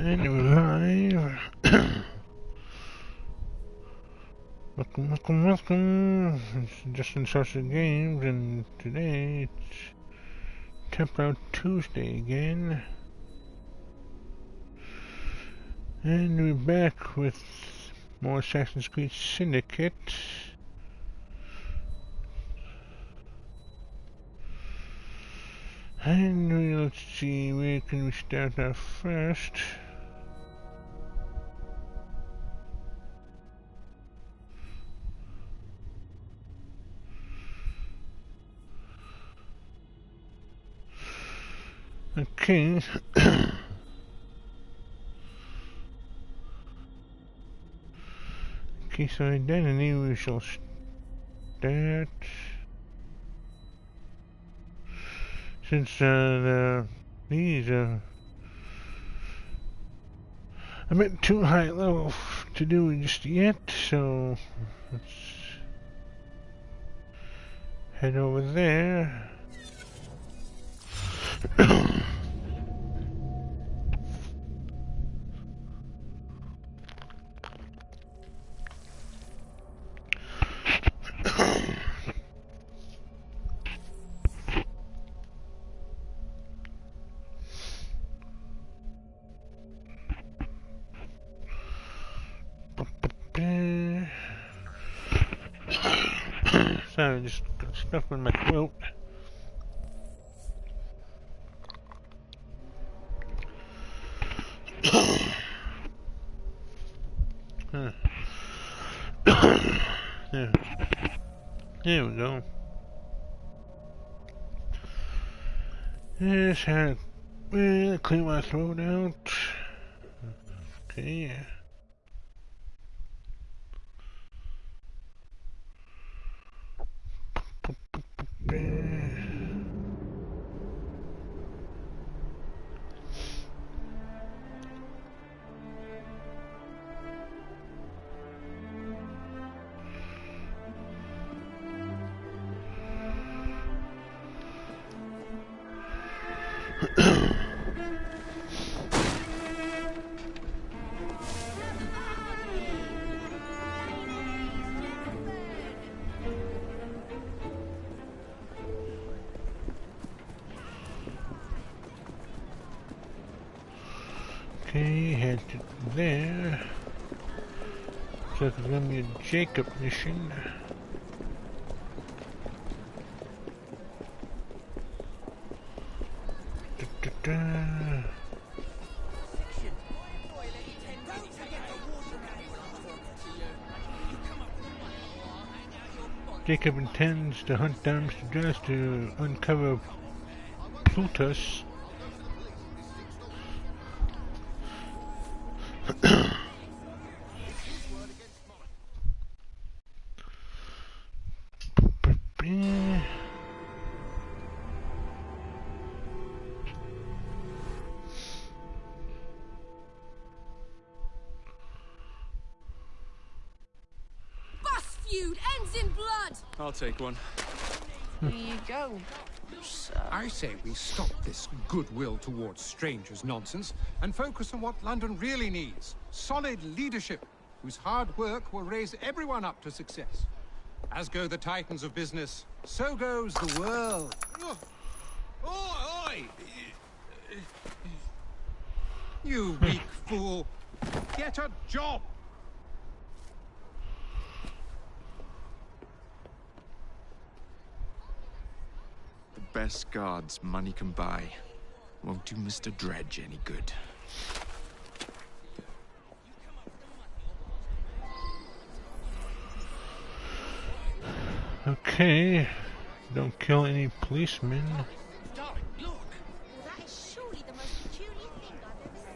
And we're live. Welcome. It's Justin Sausage Games, and today it's Temporal Tuesday again. And we're back with more Assassin's Creed Syndicate. And let's see, where can we start off first? Okay. Okay, so identity we shall start. Since these are a bit too high level to do just yet, so let's head over there. Sorry, just got stuff in my throat. There we go. Just had to clean my throat out. Okay. Okay, head to there. So it's gonna be a Jacob mission. Jacob intends to hunt down Mr. Jones to uncover Plutus. I'll take one. Here you go, sir. I say we stop this goodwill towards strangers nonsense and focus on what London really needs. Solid leadership, whose hard work will raise everyone up to success. As go the titans of business, so goes the world. Oi! You weak fool! Get a job! Best guards money can buy. Won't do Mr. Dredge any good. Okay, don't kill any policemen. Darling, look! Well, that is surely the most peculiar thing I've ever seen.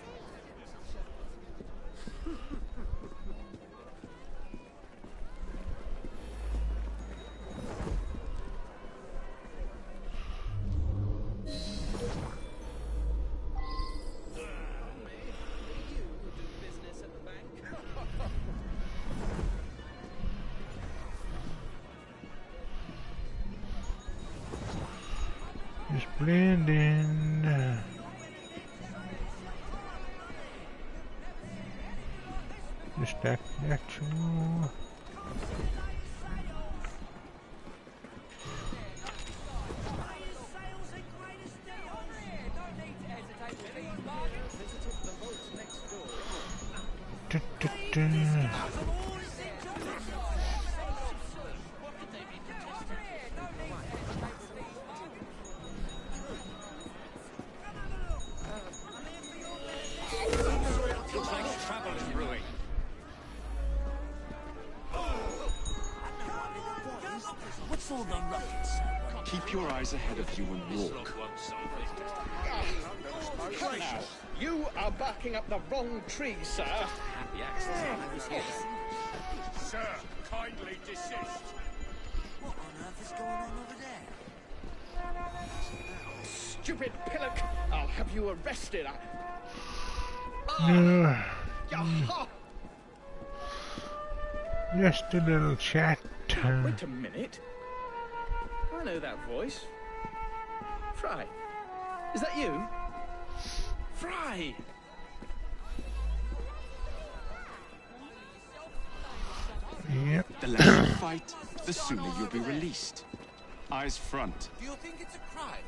Just blend in. Just that natural. Da, da, da. What's all the ruckus? Keep your eyes ahead of you and walk. Now, you are barking up the wrong tree, sir. Happy accident. Sir, kindly desist. What on earth is going on over there? Stupid pillock! I'll have you arrested. No, Yaha! just a little chat. Wait a minute. I know that voice. Fry. Is that you? Fry! Yep. The less you fight, the sooner you'll be released. Eyes front. Do you think it's a crime?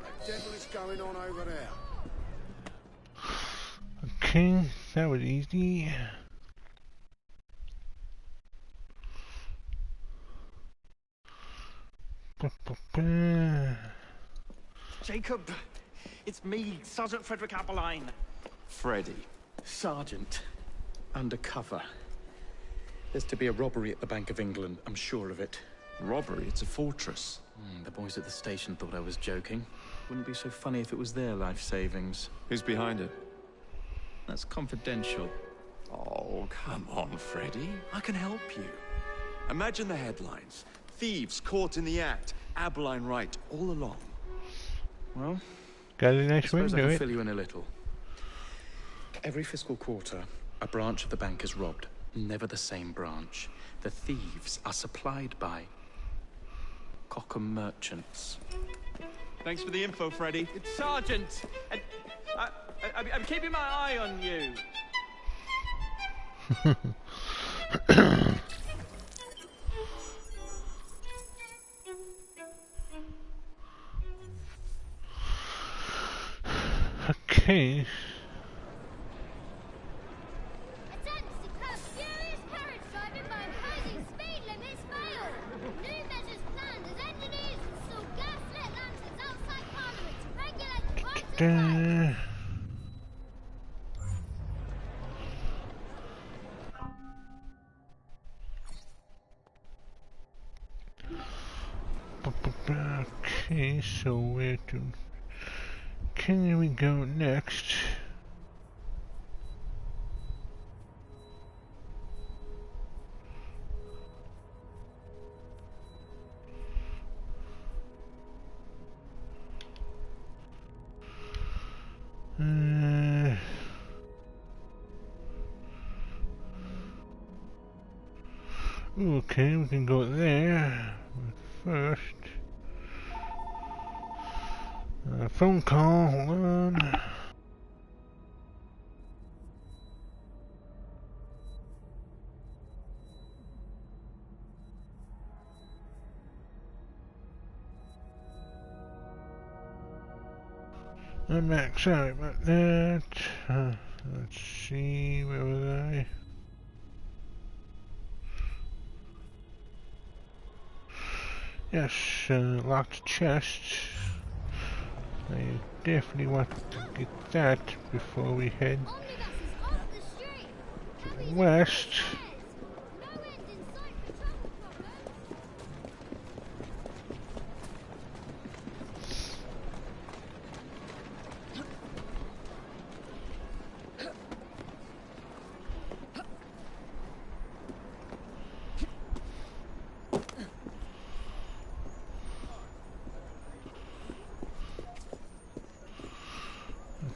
What the devil is going on over there? Okay, that was easy. Jacob, it's me, Sergeant Frederick Aberline. Freddy. Sergeant, undercover. There's to be a robbery at the Bank of England, I'm sure of it. Robbery? It's a fortress. The boys at the station thought I was joking. Wouldn't be so funny if it was their life savings. Who's behind it? That's confidential. Oh, come on, Freddy. I can help you. Imagine the headlines. Thieves caught in the act. Aberline right, all along. Well, Got a I nice suppose I window. can fill you in a little. Every fiscal quarter, a branch of the bank is robbed. Never the same branch. The thieves are supplied by Cockham merchants. Thanks for the info, Freddy. It's Sergeant! And I'm keeping my eye on you. Okay. Attempts to curb furious carriage driving by imposing speed limits failed. New measures planned as engineers install gas-lit lanterns outside Parliament to regulate the right of way. Okay, so where to... Can we go next? Okay, we can go there. But first, phone call. Hold on. I'm back. Sorry about that. Let's see. Where was I? Yes, locked chest. I definitely want to get that before we head Omnibuses off the street. west. No end in sight for travel problems.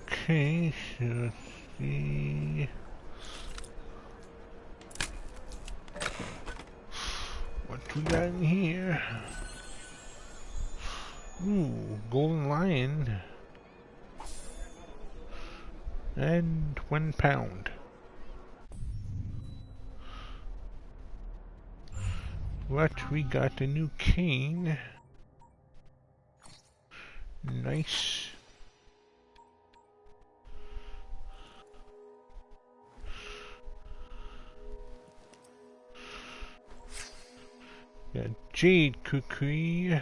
Okay, so let's see. What we got in here? Ooh, golden lion. And £1. What, we got a new cane. Nice. Got jade kukui.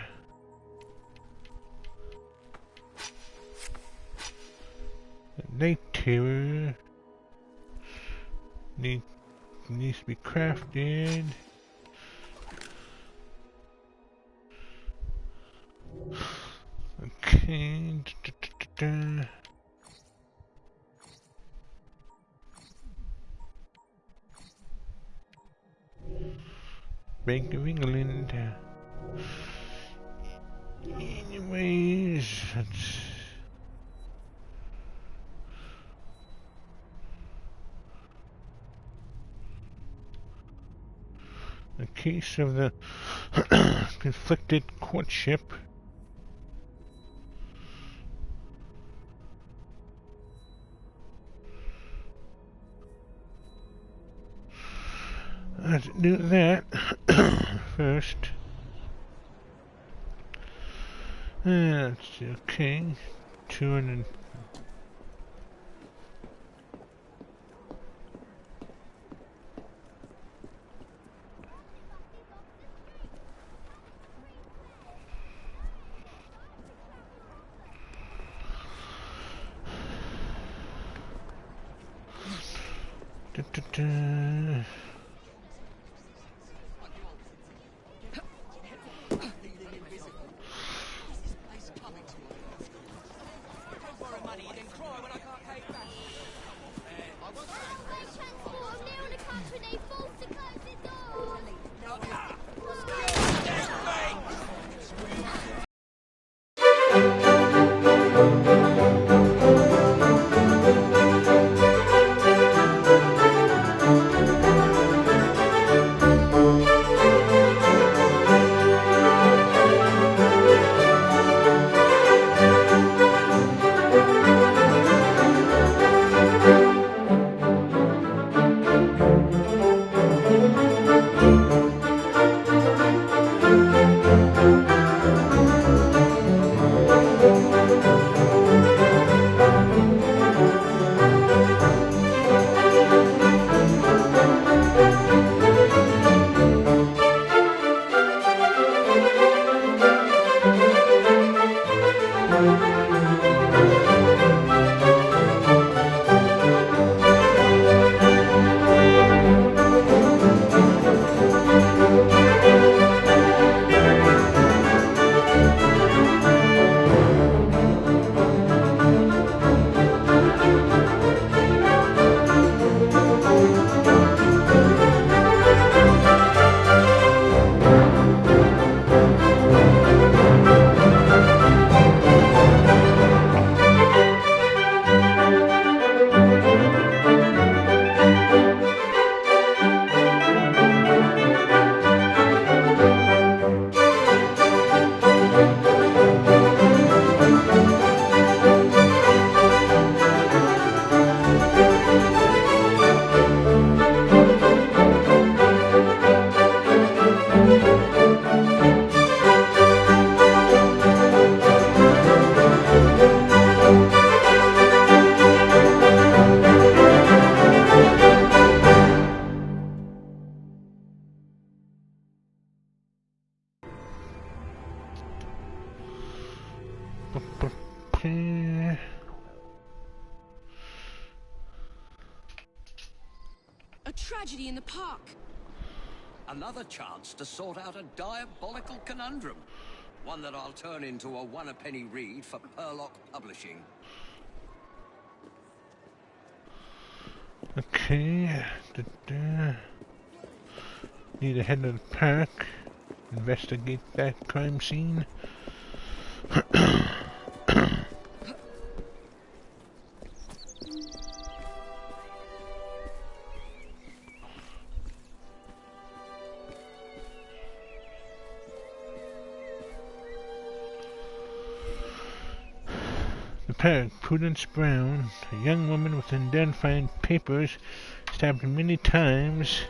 Night terror. Needs to be crafted. Okay. Bank of England. Anyways, let's... A case of the conflicted courtship. Let's do that first. That's okay. 200. A tragedy in the park. Another chance to sort out a diabolical conundrum. One that I'll turn into a one-a-penny read for Purlock Publishing. Okay. Need to head to the park. Investigate that crime scene. Peg, Prudence Brown, a young woman with identifying papers, stabbed many times.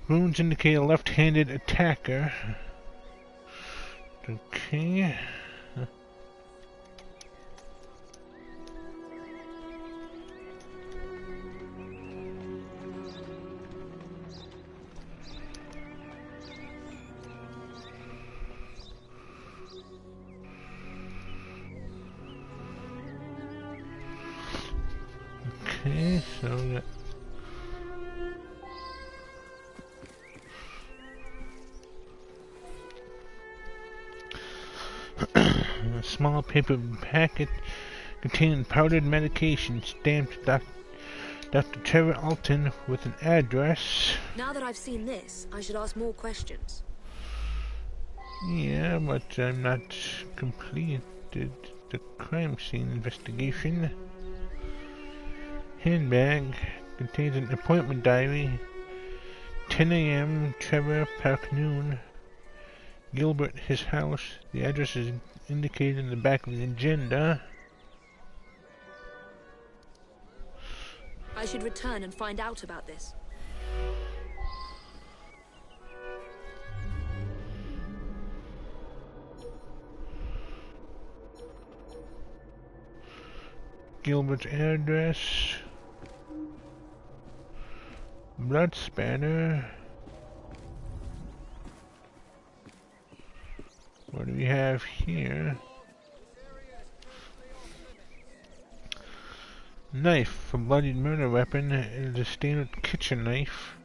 Wounds indicate a left-handed attacker. Okay. Okay, so that a small paper packet containing powdered medication stamped Dr. Trevor Alton with an address. Now that I've seen this, I should ask more questions. Yeah, but I'm not completed the crime scene investigation. Handbag contains an appointment diary. 10 a.m. Trevor, Park Noon. Gilbert, his house. The address is indicated in the back of the agenda. I should return and find out about this. Gilbert's address. Blood spatter. What do we have here? Knife, a bloodied murder weapon. It is a standard kitchen knife.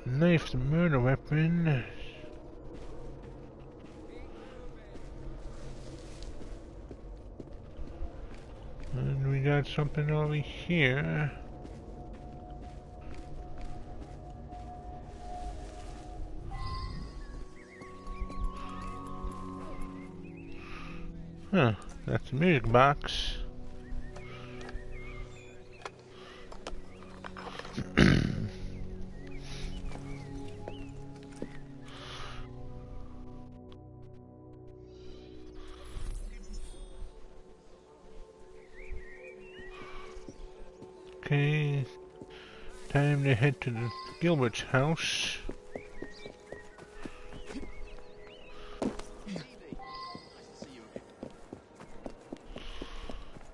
Knife, the murder weapon. And we got something over here. Huh, that's the music box. Okay, time to head to the Gilbert's house.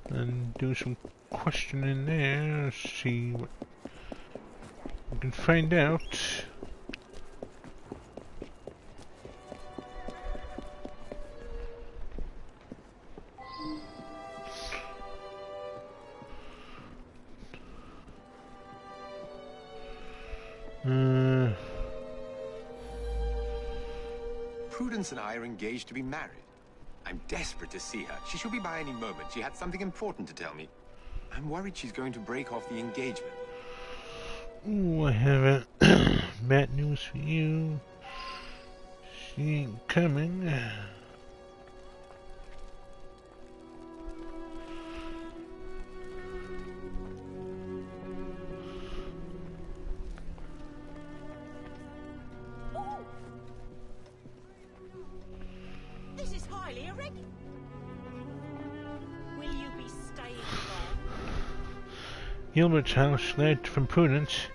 And do some questioning there, see what we can find out. Prudence and I are engaged to be married. I'm desperate to see her. She should be by any moment. She had something important to tell me. I'm worried she's going to break off the engagement. Ooh, I have a bad news for you. She ain't coming. This is highly irregular. Will you be staying long? Gilbert's house, letter from Prudence.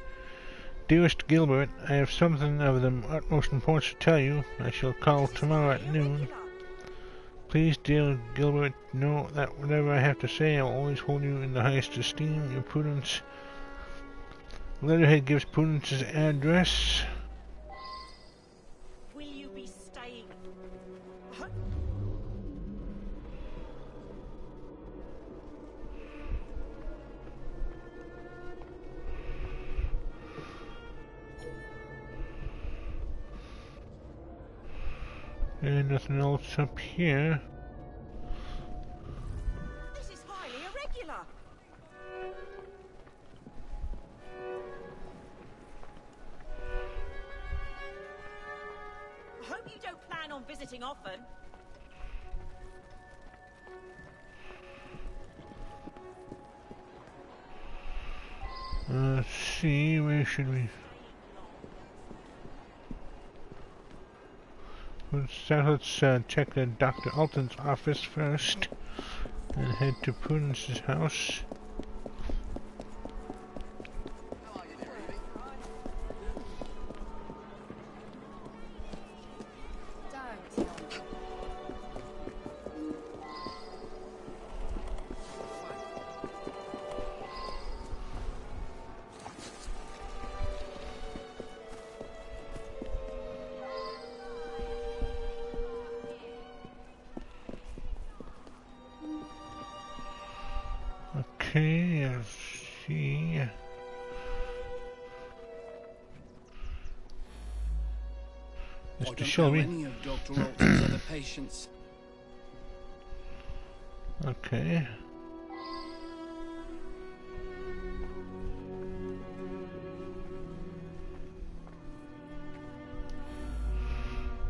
Dearest Gilbert, I have something of the utmost importance to tell you. I shall call tomorrow at noon. Please, dear Gilbert, know that whatever I have to say, I will always hold you in the highest esteem. Your Prudence. Letterhead gives Prudence's address. Will you be staying? And nothing else up here. This is highly irregular. I hope you don't plan on visiting often. see, where should we? Let's check Dr. Alton's office first, and head to Prudence's house. Okay, let's see. Mr. Shelby. Any of Dr. Alton's other patients. Okay.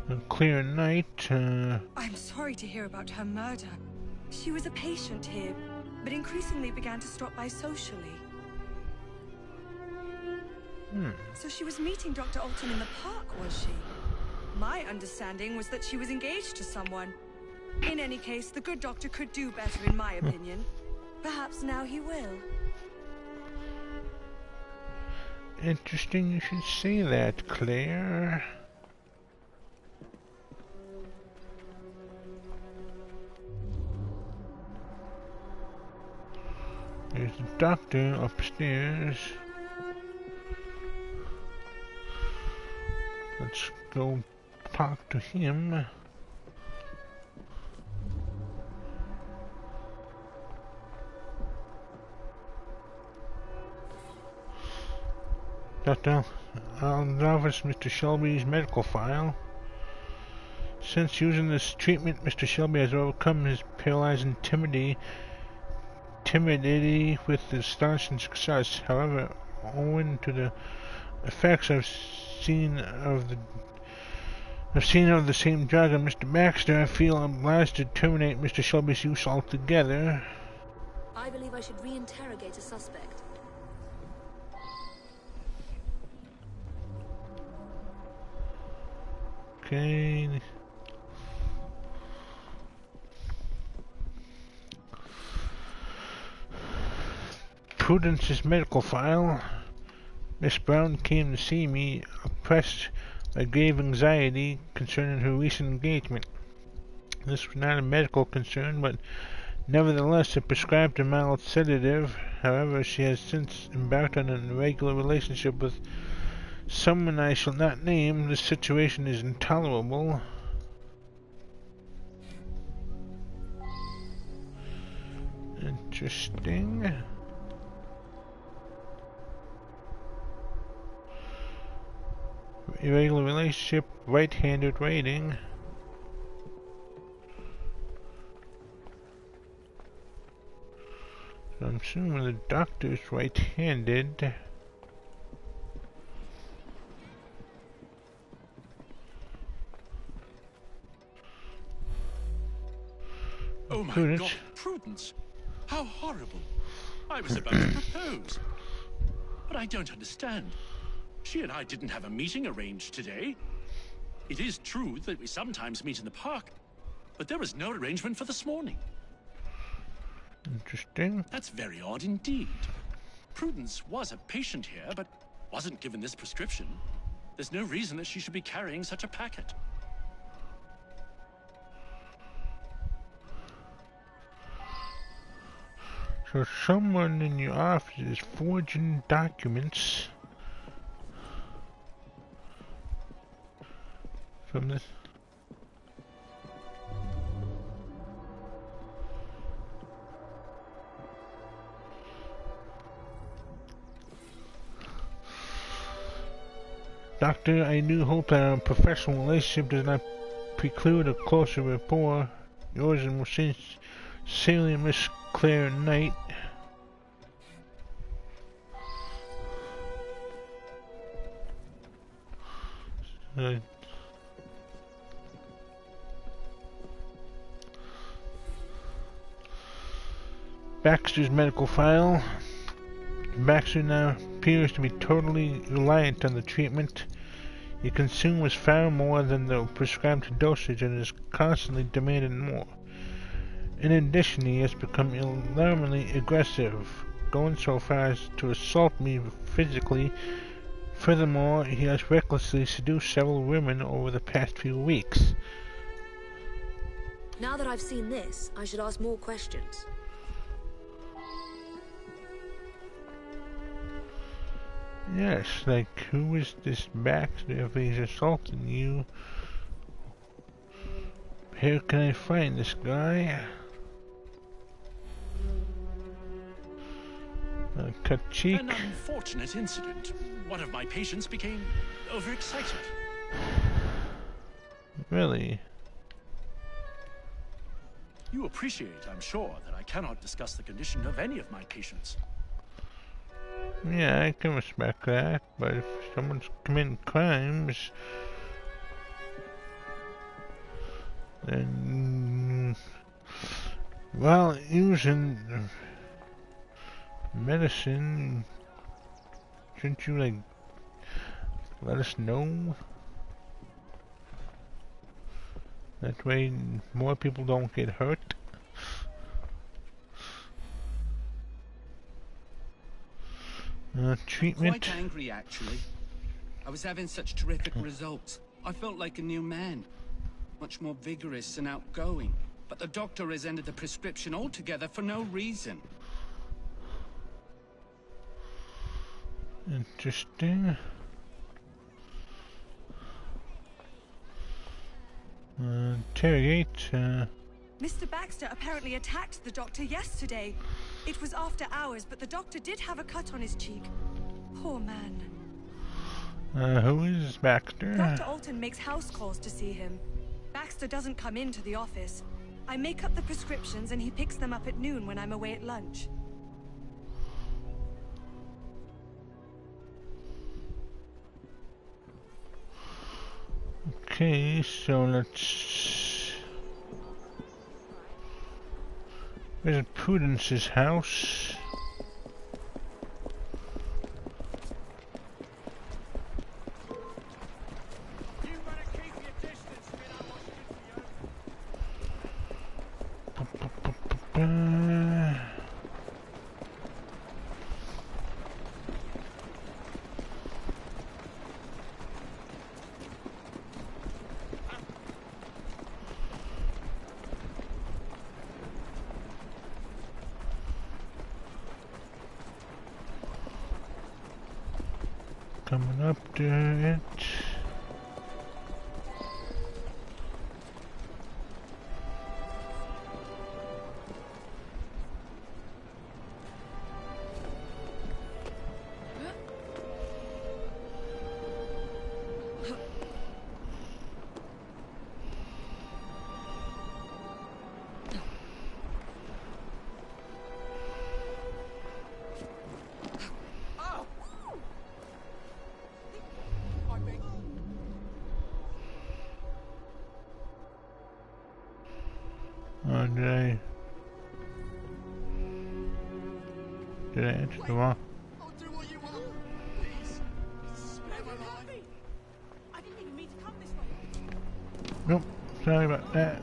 A clear night. I'm sorry to hear about her murder. She was a patient here, but increasingly began to stop by socially. So she was meeting Dr. Alton in the park, was she? My understanding was that she was engaged to someone. In any case, the good doctor could do better, in my opinion. Perhaps now he will. Interesting you should say that, Claire. There's the doctor upstairs. Let's go talk to him. Dr. Allen's office, Mr. Shelby's medical file. Since using this treatment, Mr. Shelby has overcome his paralyzing timidity with astonishing success. However, owing to the effects I've seen of the same drug on Mr. Baxter, I feel obliged to terminate Mr. Shelby's use altogether. I believe I should reinterrogate a suspect. Okay. Prudence's medical file. Miss Brown came to see me, oppressed by grave anxiety concerning her recent engagement. This was not a medical concern, but nevertheless it prescribed a mild sedative. However, she has since embarked on an irregular relationship with someone I shall not name. This situation is intolerable. Interesting. Irregular relationship, right-handed writing. So I'm assuming the doctor's right-handed. Oh my God, Prudence! How horrible! I was about to propose. But I don't understand. She and I didn't have a meeting arranged today. It is true that we sometimes meet in the park, but there was no arrangement for this morning. Interesting. That's very odd indeed. Prudence was a patient here, but wasn't given this prescription. There's no reason that she should be carrying such a packet. So someone in your office is forging documents from this. Doctor, I do hope that our professional relationship does not preclude a closer rapport. Yours and most sincerely, Miss Claire Knight. Baxter's medical file. Baxter now appears to be totally reliant on the treatment. He consumes far more than the prescribed dosage and is constantly demanding more. In addition, he has become alarmingly aggressive, going so far as to assault me physically. Furthermore, he has recklessly seduced several women over the past few weeks. Now that I've seen this, I should ask more questions. Yes, like, who is this Baxter? If he's assaulting you, where can I find this guy? Cut cheek. An unfortunate incident. One of my patients became overexcited. Really? You appreciate, I'm sure, that I cannot discuss the condition of any of my patients. Yeah, I can respect that, but if someone's committing crimes, then, well, using medicine, shouldn't you, like, let us know? That way more people don't get hurt. Treatment. Quite angry, actually. I was having such terrific results. I felt like a new man. Much more vigorous and outgoing. But the doctor has ended the prescription altogether for no reason. Interesting. Interrogate. Mr. Baxter apparently attacked the doctor yesterday. It was after hours, but the doctor did have a cut on his cheek. Poor man. Who is Baxter? Dr. Alton makes house calls to see him. Baxter doesn't come into the office. I make up the prescriptions and he picks them up at noon when I'm away at lunch. Okay, so let's visit Prudence's house. Coming up to it. Oh, did I enter the wall? I'll do what you want. Please. Spare my life. I didn't even mean to come this way. Nope, sorry about that.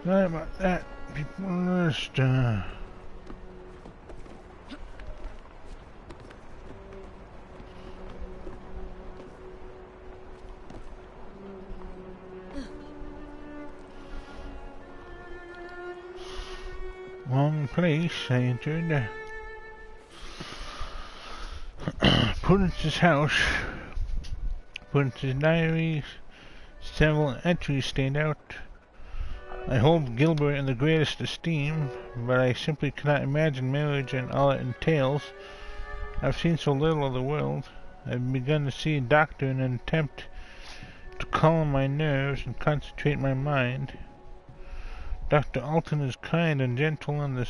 Sorry about that, people. Just, wrong place I entered. Prudence's house. Prudence's diary. Several entries stand out. I hold Gilbert in the greatest esteem, but I simply cannot imagine marriage and all it entails. I've seen so little of the world. I've begun to see a doctor in an attempt to calm my nerves and concentrate my mind. Dr. Alton is kind and gentle on the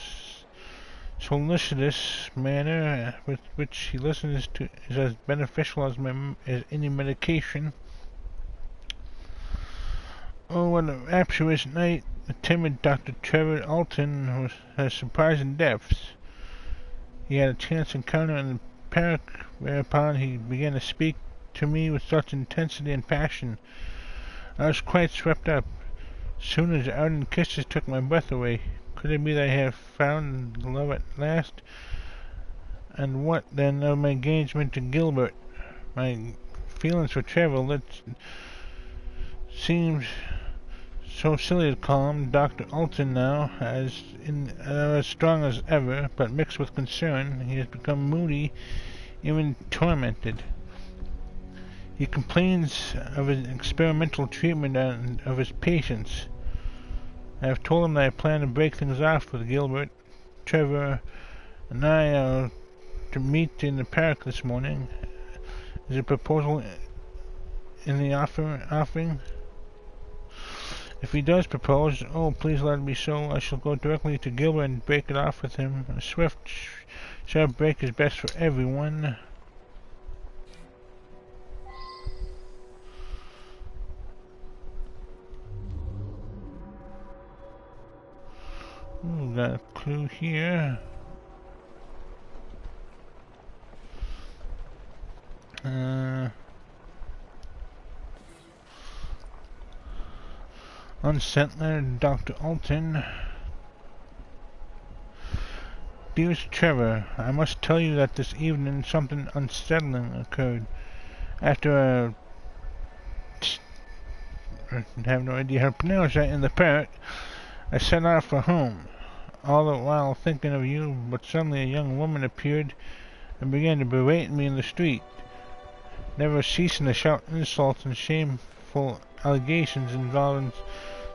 solicitous manner with which he listens to is as beneficial as any medication. Oh, what a rapturous night. The timid Dr. Trevor Alton has surprising depths. He had a chance encounter in the park, whereupon he began to speak to me with such intensity and passion. I was quite swept up. Soon as ardent kisses took my breath away. Could it be that I have found love at last? And what then of my engagement to Gilbert? My feelings for Trevor seems so silly to call him Dr. Alton now, as strong as ever, but mixed with concern. He has become moody, even tormented. He complains of his experimental treatment and of his patients. I have told him that I plan to break things off with Gilbert. Trevor and I are to meet in the park this morning. Is a proposal in the offering? If he does propose, oh, please let it be so. I shall go directly to Gilbert and break it off with him. A swift, sharp break is best for everyone. Ooh, got a clue here. Unsent letter to Dr. Alton. Dearest Trevor, I must tell you that this evening something unsettling occurred. After I have no idea how to pronounce that in the parrot, I set off for home, all the while thinking of you, but suddenly a young woman appeared and began to berate me in the street, never ceasing to shout insults and shameful allegations involving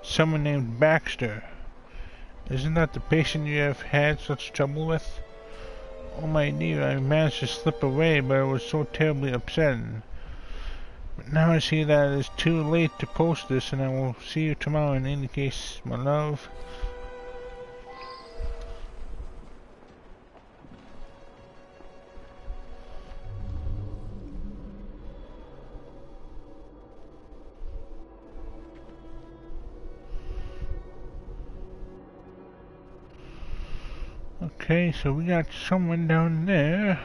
someone named Baxter. Isn't that the patient you have had such trouble with? Oh my dear, I managed to slip away, but it was so terribly upsetting. But now I see that it is too late to post this, and I will see you tomorrow in any case, my love. Okay, so we got someone down there.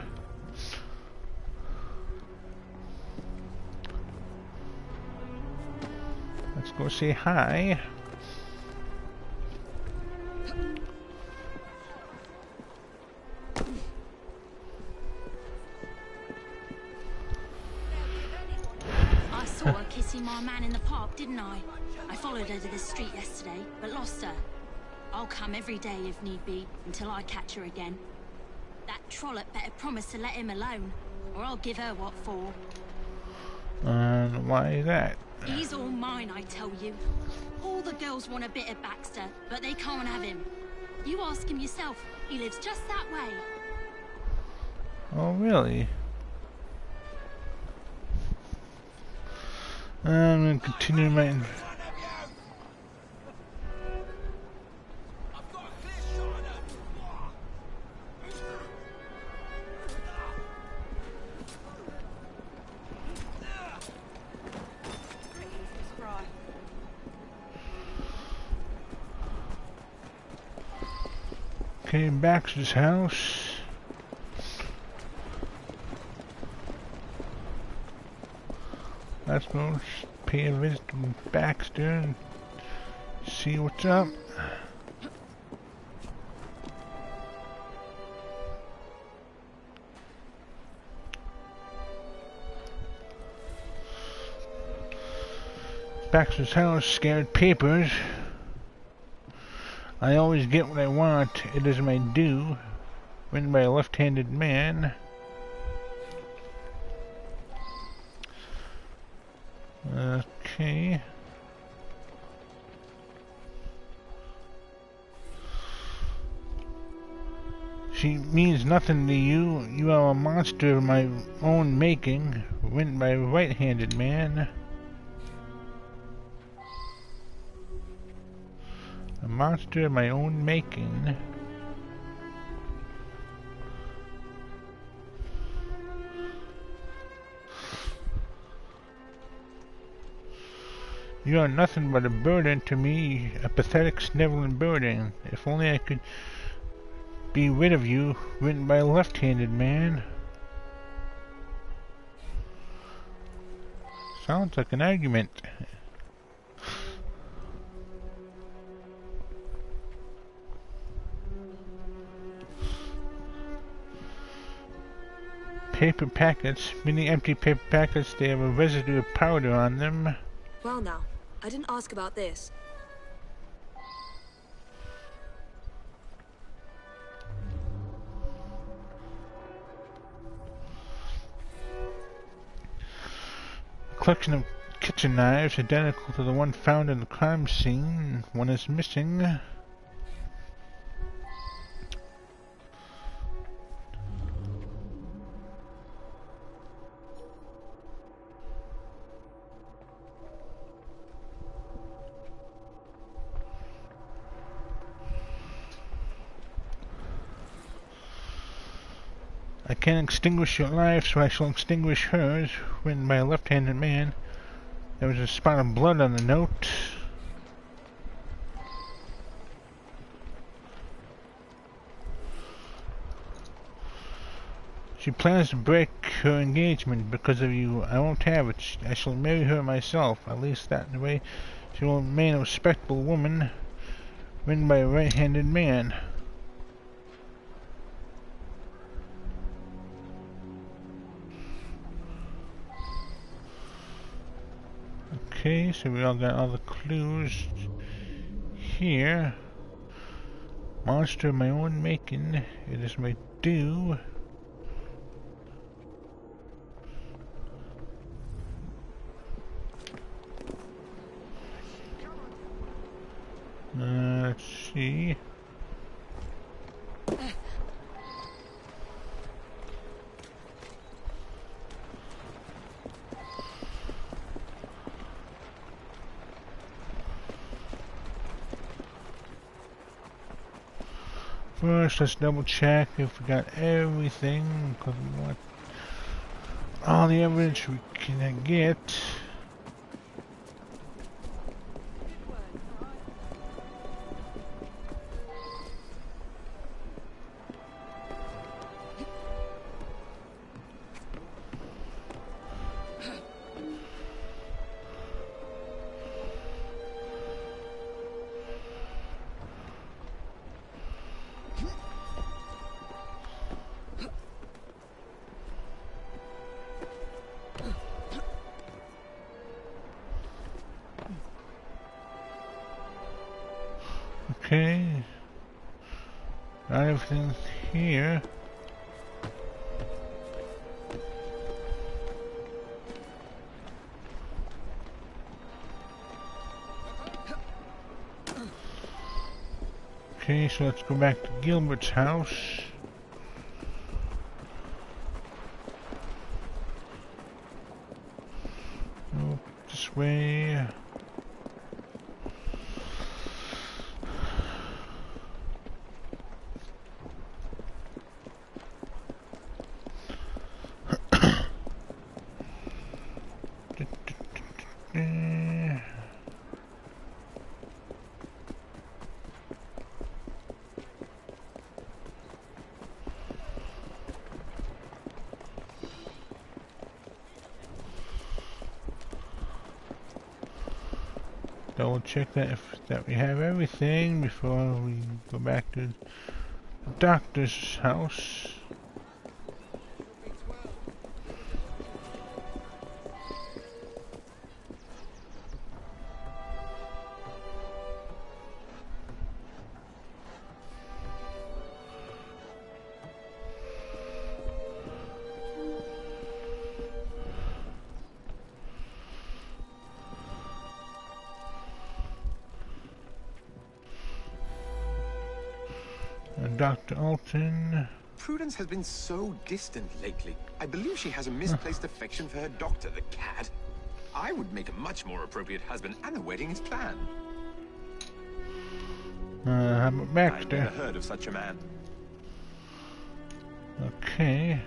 Let's go say hi. I saw her kissing my man in the park, didn't I? I followed her to the street yesterday, but lost her. I'll come every day if need be, until I catch her again. That trollop better promise to let him alone, or I'll give her what for. And why is that? He's all mine, I tell you. All the girls want a bit of Baxter, but they can't have him. You ask him yourself, he lives just that way. Oh, really? I'm gonna continue my... Okay, Baxter's house. Let's go pay a visit to Baxter and see what's up. Baxter's house, scattered papers. I always get what I want. It is my due. Written by a left-handed man. Okay. She means nothing to you. You are a monster of my own making. Written by a right-handed man. A monster of my own making. You're nothing but a burden to me, a pathetic, sniveling burden. If only I could be rid of you, written by a left-handed man. Sounds like an argument. Paper packets, many empty paper packets, they have a residue of powder on them. Well now, I didn't ask about this. A collection of kitchen knives identical to the one found in the crime scene. One is missing. I can't extinguish your life, so I shall extinguish hers, written by a left-handed man. There was a spot of blood on the note. She plans to break her engagement because of you. I won't have it. I shall marry her myself. At least that way she will remain a respectable woman, written by a right-handed man. Okay, so we all got all the clues here. Monster of my own making. It is my due. Let's see. First, let's double check if we got everything, because we want all the evidence we can get. Okay, got everything here. Okay, so let's go back to Gilbert's house. Oh, this way. Double check that we have everything before we go back to the doctor's house. Dr. Alton. Prudence has been so distant lately. I believe she has a misplaced affection for her doctor, the cad. I would make a much more appropriate husband, and the wedding is planned. How about Baxter? I've never heard of such a man. Okay.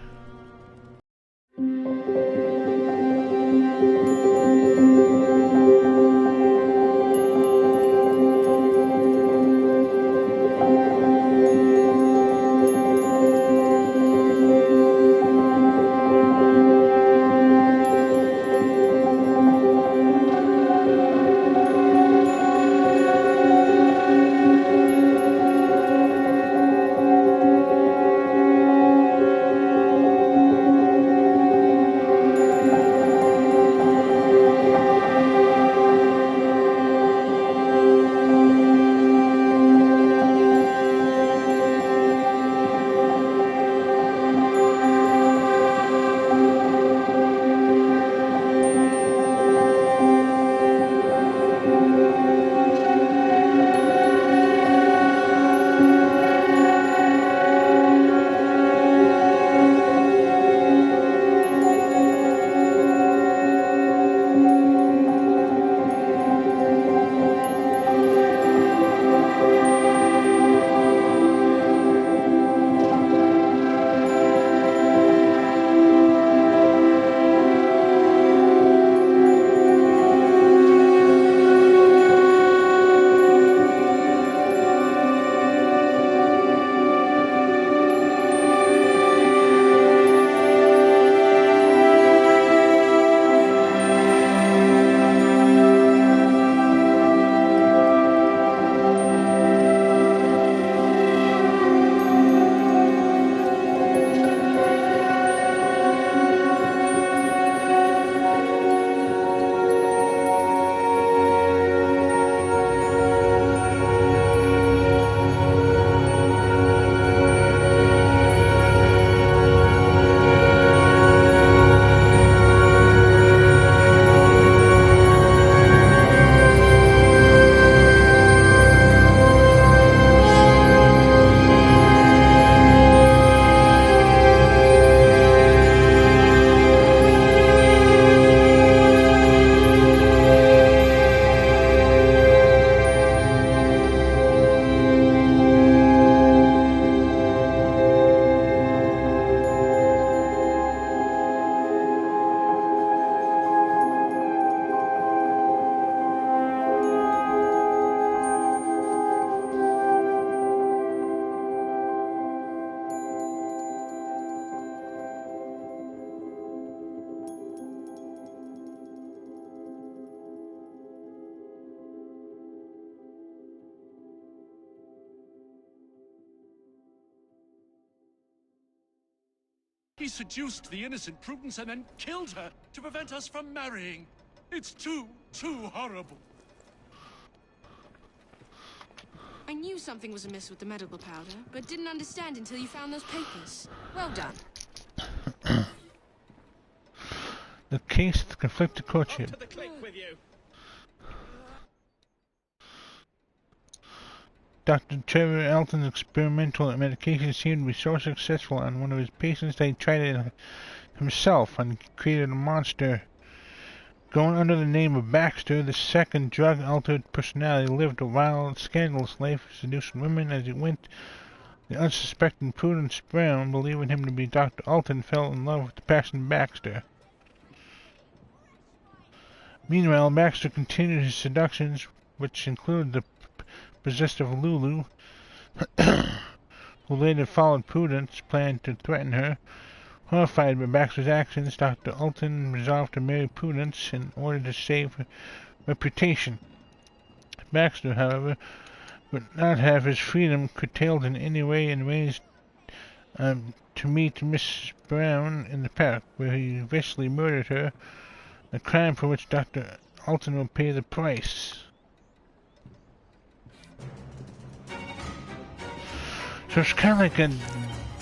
He seduced the innocent Prudence and then killed her to prevent us from marrying. It's too horrible. I knew something was amiss with the medical powder, but didn't understand until you found those papers. Well done. The case of the conflicted courtship. To the click with you. Dr. Trevor Elton's experimental medication seemed to be so successful on one of his patients that he tried it himself and created a monster. Going under the name of Baxter, the second drug-altered personality lived a wild, scandalous life, seducing women as he went. The unsuspecting Prudence Brown, believing him to be Dr. Alton, fell in love with the passing Baxter. Meanwhile, Baxter continued his seductions, which included the possessive Lulu, who later followed Prudence, planned to threaten her. Horrified by Baxter's actions, Dr. Alton resolved to marry Prudence in order to save her reputation. Baxter, however, would not have his freedom curtailed in any way and arranged to meet Miss Brown in the park, where he viciously murdered her, a crime for which Dr. Alton will pay the price. So it's kind of like a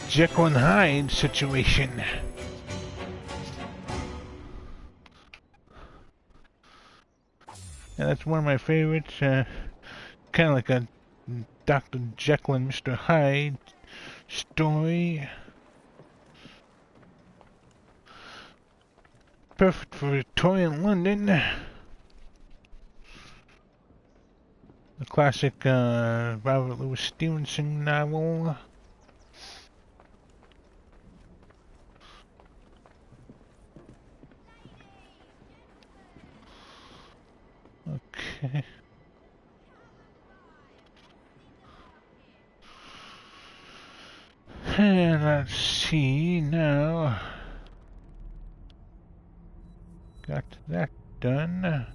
Jekyll and Hyde situation. Yeah, that's one of my favorites. Kind of like a Dr. Jekyll and Mr. Hyde story. Perfect for Victorian London. The classic Robert Louis Stevenson novel. Okay. And let's see now. Got that done.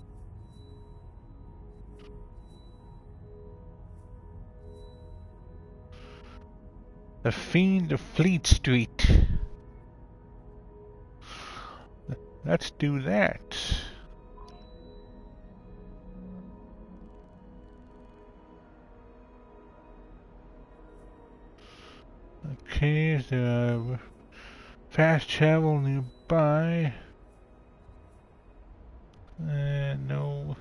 The Fiend of Fleet Street. Let's do that. Okay, is there fast travel nearby? No.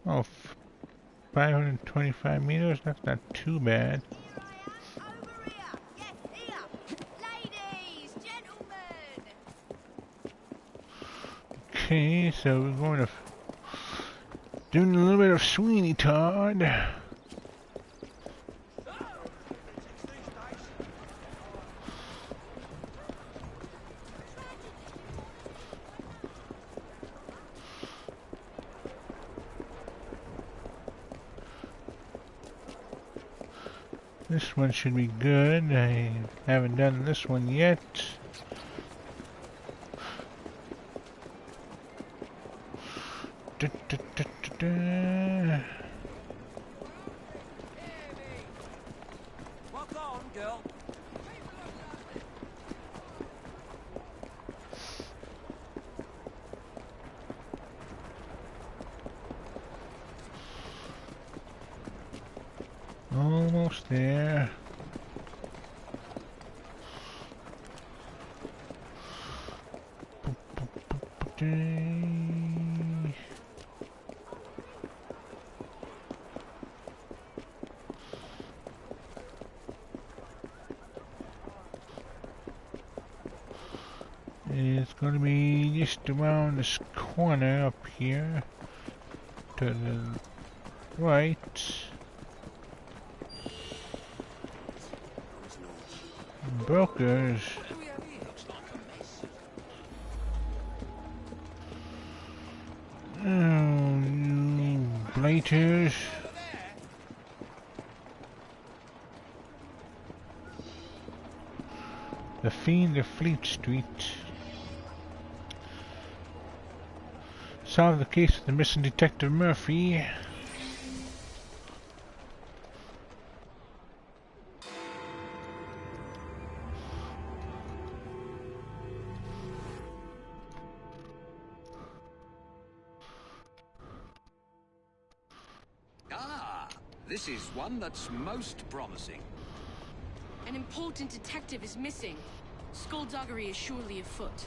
Oh, 525 meters? That's not too bad. Okay, so we're going to doing a little bit of Sweeney Todd. This one should be good. I haven't done this one yet. Walk on, girl. Almost there. It's going to be just around this corner up here to the right. Brokers. Oh, you blighters. The Fiend of Fleet Street. Solve the case of the missing Detective Murphy. Ah, this is one that's most promising. An important detective is missing. Skullduggery is surely afoot.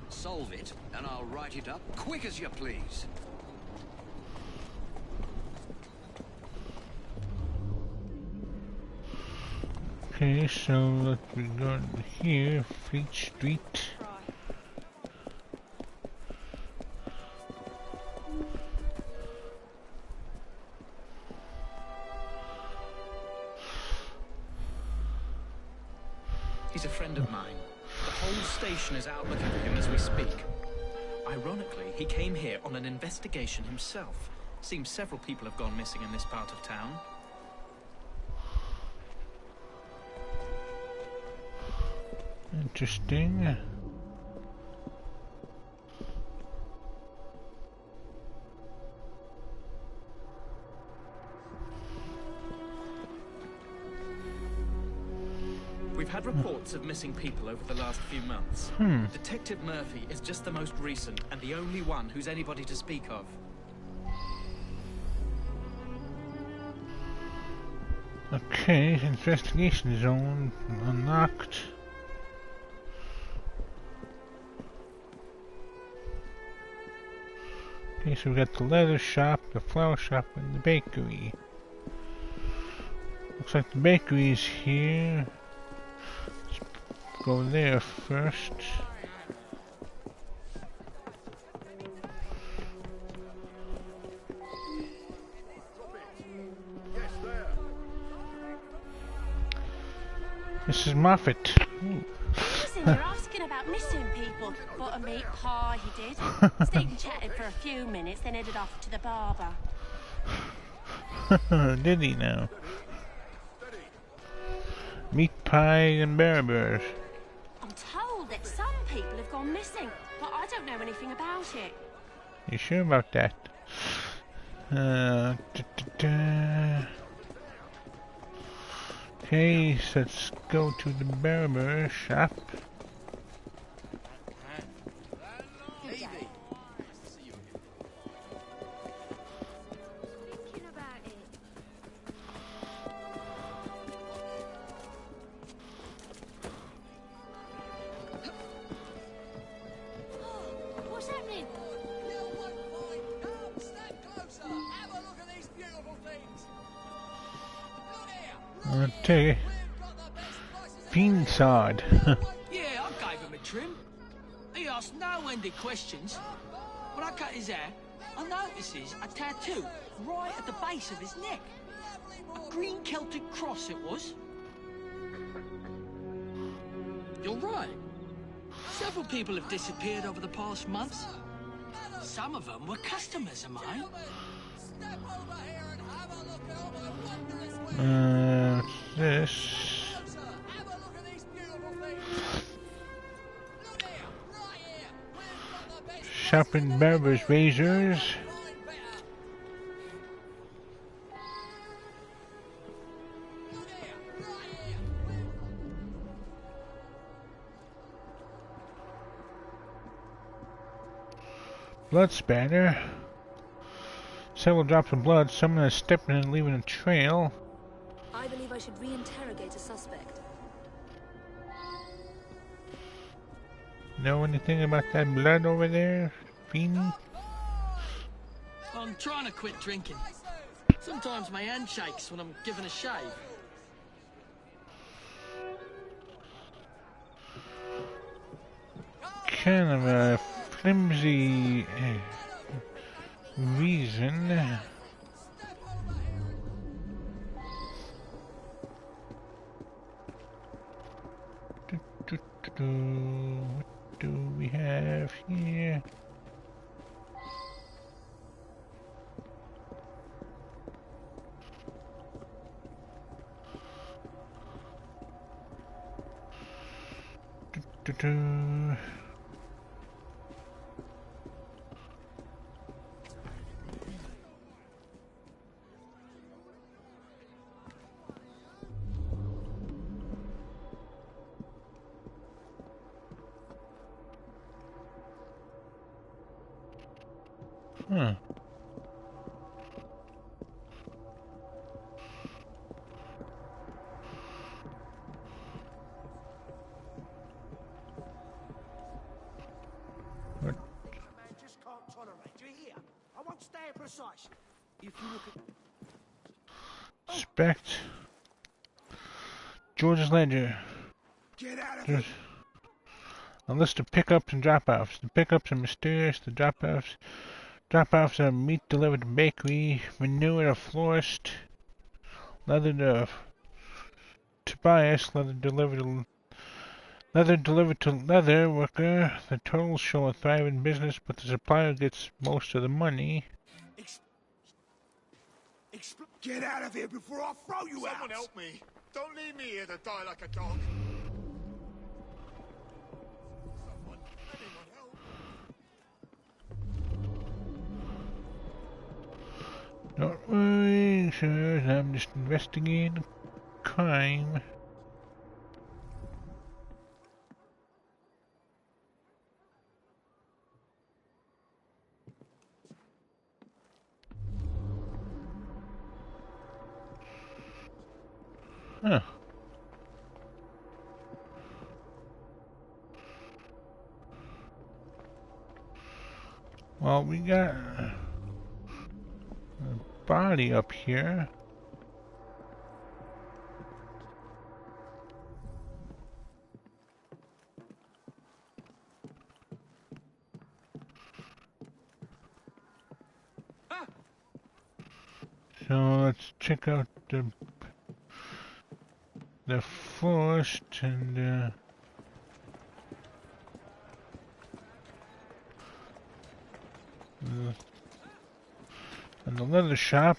Solve it, and I'll write it up quick as you please. Okay, so let's go here, Fleet Street. He's a friend of mine. The whole station is out looking for him as we speak. Ironically, he came here on an investigation himself. Seems several people have gone missing in this part of town. Interesting. We've had reports of missing people over the last few months. Detective Murphy is just the most recent and the only one who's anybody to speak of. Okay, investigation zone unlocked. Okay, so we got the leather shop, the flower shop, and the bakery. Looks like the bakery is here. Let's go there first. Mrs. Moffat. Listen, you're asking about missing people. Bought a meat pie, he did. Stayed and chatted for a few minutes, then headed off to the barber. Did he now? Meat pie and bearers. I'm told that some people have gone missing, but I don't know anything about it. You sure about that? Okay, so let's go to the barber shop. What's happening? Okay. Fiendsod. Yeah, I gave him a trim. He asked no-ended questions. When I cut his hair, I notices a tattoo right at the base of his neck. A green Celtic cross it was. You're right. Several people have disappeared over the past months. Some of them were customers of mine. This. Shopping barber's razors. Blood spatter. Several drops of blood. Someone has stepped in and leaving a trail. I believe I should re-interrogate a suspect. Know anything about that blood over there, Fiend? I'm trying to quit drinking. Sometimes my hand shakes when I'm given a shave. Kind of a flimsy reason. What do we have here? Huh. What? Man just can't tolerate. Do you hear? I won't stay precise. If you look at Inspect George's ledger. get out of There's a list of pickups and drop-offs. The pickups are mysterious. The drop-offs are meat delivered to bakery, manure to florist, leather to Tobias, leather delivered to leather worker. The totals show a thriving business, but the supplier gets most of the money. get out of here before I throw you out. Someone help me. Don't leave me here to die like a dog. Someone, anyone help. Don't worry, sir. I'm just investigating crime. Huh. Well, we got a body up here. So let's check out the forest and the leather shop.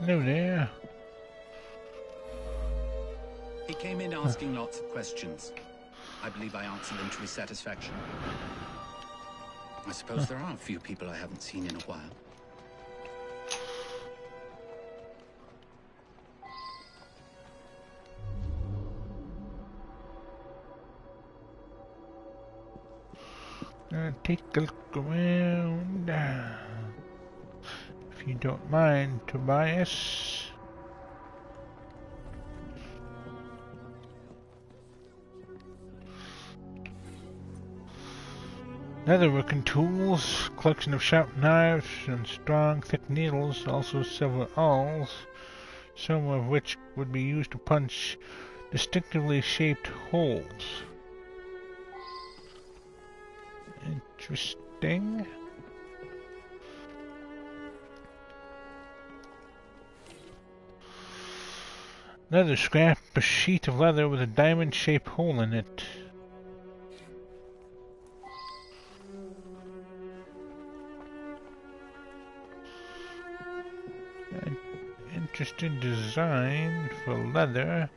Hello there. He came in asking lots of questions. I believe I answered them to his satisfaction. I suppose there are a few people I haven't seen in a while. Take a look around. If you don't mind, Tobias. Leatherworking tools, collection of sharp knives and strong, thick needles, also several awls, some of which would be used to punch distinctively shaped holes. Interesting. Another scrap, a sheet of leather with a diamond-shaped hole in it. An interesting design for leather.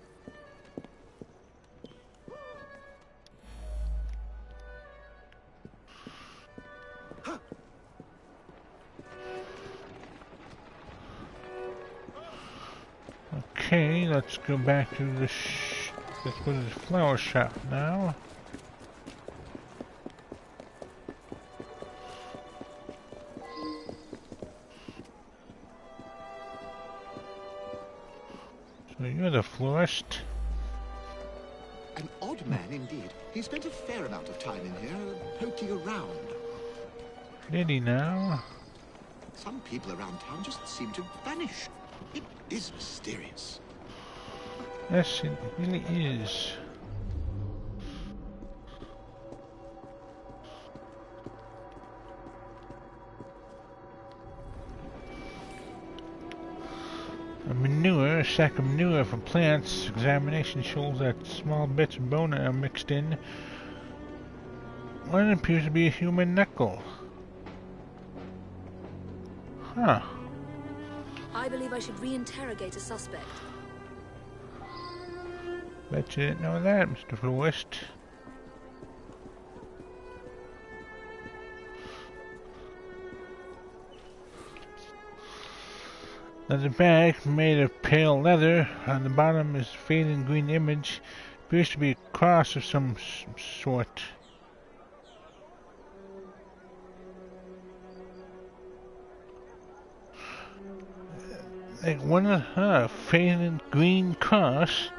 Okay, let's go back to the let's go to the flower shop now. So you're the florist. An odd man indeed. He spent a fair amount of time in here, poking around. Did he now? Some people around town just seem to vanish. It is mysterious. Yes, it really is. A sack of manure for plants. Examination shows that small bits of bone are mixed in. One appears to be a human knuckle. Huh. I believe I should reinterrogate a suspect. Bet you didn't know that, Mr. Florist. Leather bag made of pale leather. On the bottom is a fading green image. Appears to be a cross of some sort. Like one of the fading green cross.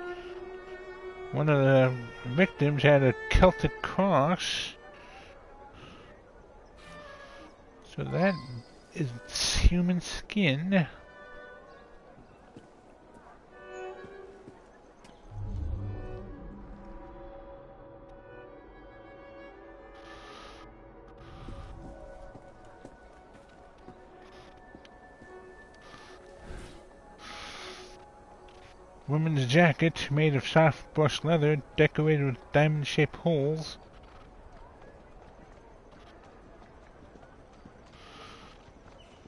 One of the victims had a Celtic cross. So that is human skin. Woman's jacket made of soft brushed leather, decorated with diamond-shaped holes.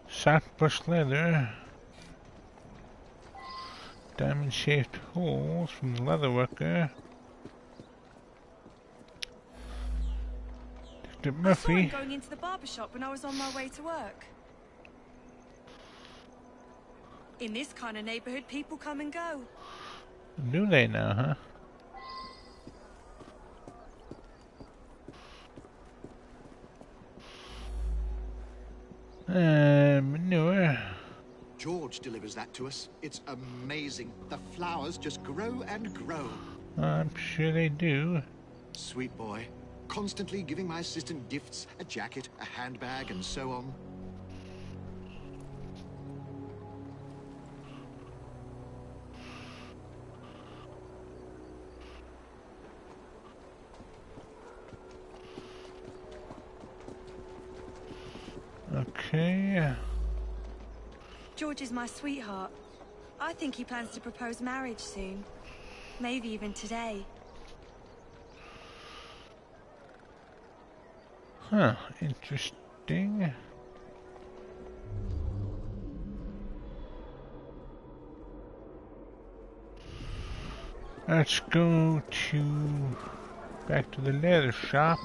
Soft brushed leather, diamond-shaped holes from the leather worker. Detective Murphy. I saw him going into the barber shop when I was on my way to work. In this kind of neighborhood, people come and go. Do they now, huh? Manure. George delivers that to us. It's amazing. The flowers just grow and grow. I'm sure they do. Sweet boy. Constantly giving my assistant gifts, a jacket, a handbag, and so on. Okay. George is my sweetheart. I think he plans to propose marriage soon. Maybe even today. Huh, interesting. Let's go back to the leather shop.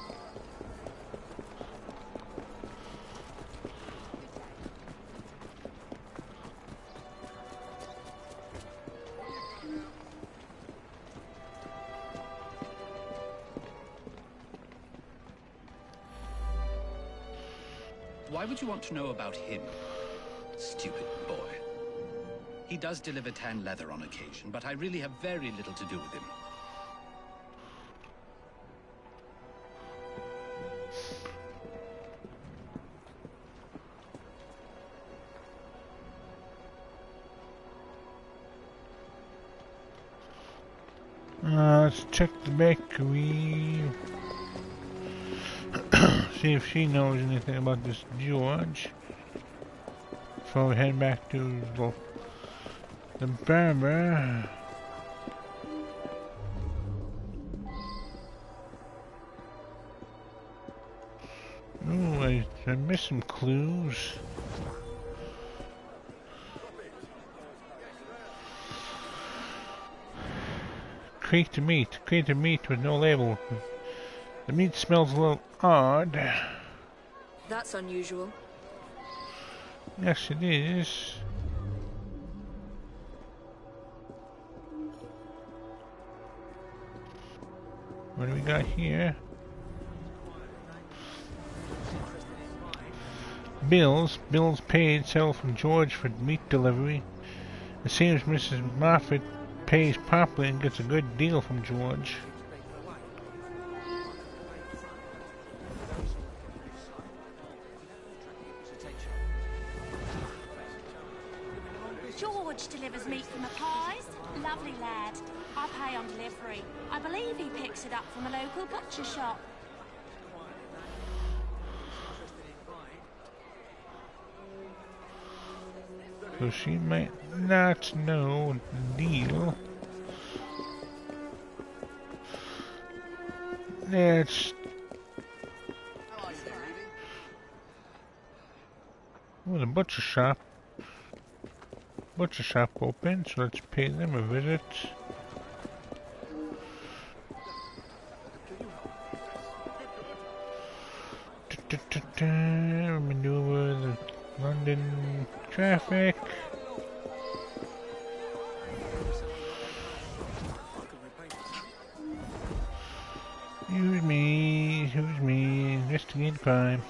Why would you want to know about him? Stupid boy. He does deliver tan leather on occasion, but I really have very little to do with him. Let's check the bakery. See if she knows anything about this George. Before we head back to the barber. Ooh, I missed some clues. Crate of meat with no label. The meat smells a little odd. That's unusual. Yes, it is. What do we got here? Bills paid, settled from George for meat delivery. It seems Mrs. Moffat pays promptly and gets a good deal from George. George delivers meat from the pies. Lovely lad. I pay on delivery. I believe he picks it up from a local butcher shop. So she might not know the deal. Let's... Oh, the butcher shop. Butcher shop open, so let's pay them a visit. Maneuver the London traffic. Who's me? Who's me? Investigate crime.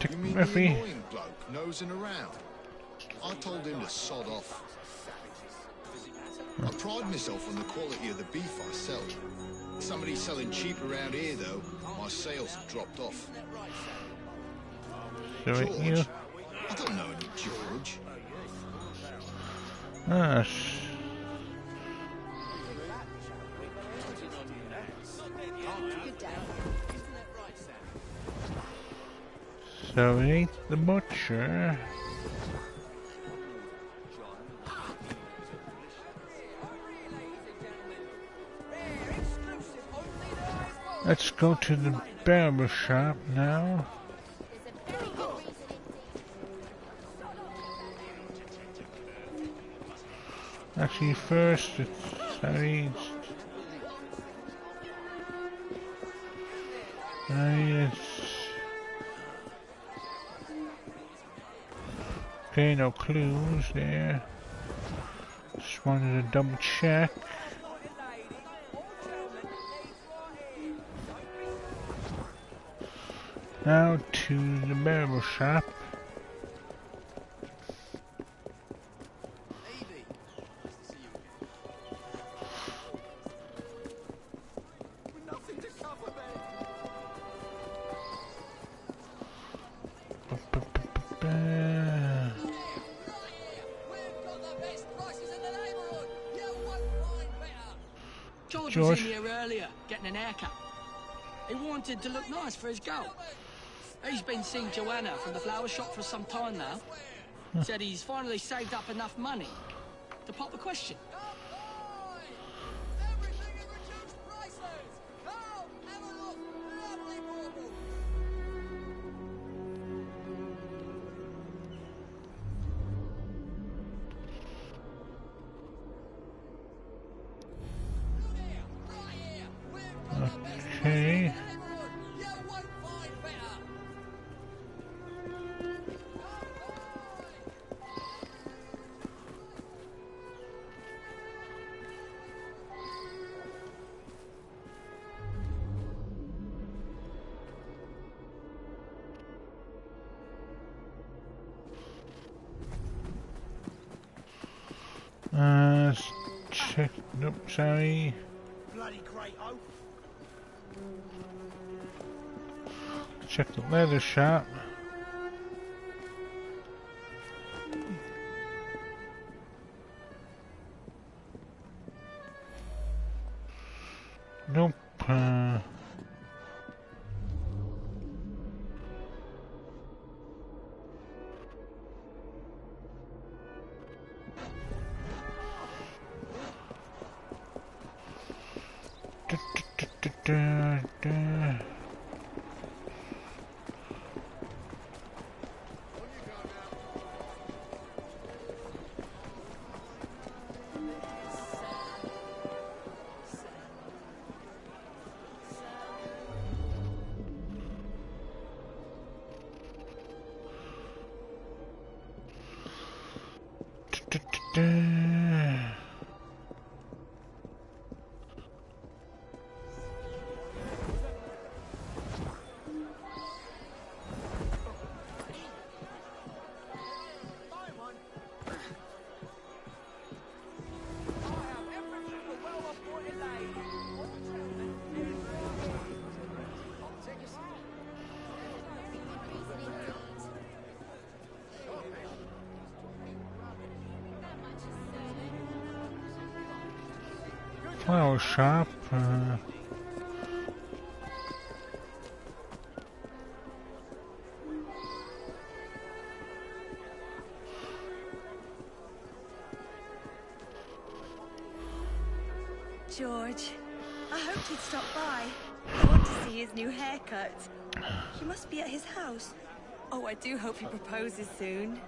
You mean the annoying bloke nosing around? I told him to sod off. I pride myself on the quality of the beef I sell. Somebody's selling cheap around here, though. My sales have dropped off. George? I don't know any George. Ah, so it ain't the butcher. Let's go to the barber shop now. Actually, first, it's okay, no clues there. Just wanted to double check. Now to the barber shop. George was in here earlier, getting an haircut. He wanted to look nice for his girl. He's been seeing Joanna from the flower shop for some time now. Said he's finally saved up enough money to pop the question. Okay. Let's check. Nope, sorry. Bloody great oak. Check the leather shop. Nope. Flower shop. George, I hoped he'd stop by. I want to see his new haircut. He must be at his house. Oh, I do hope he proposes soon.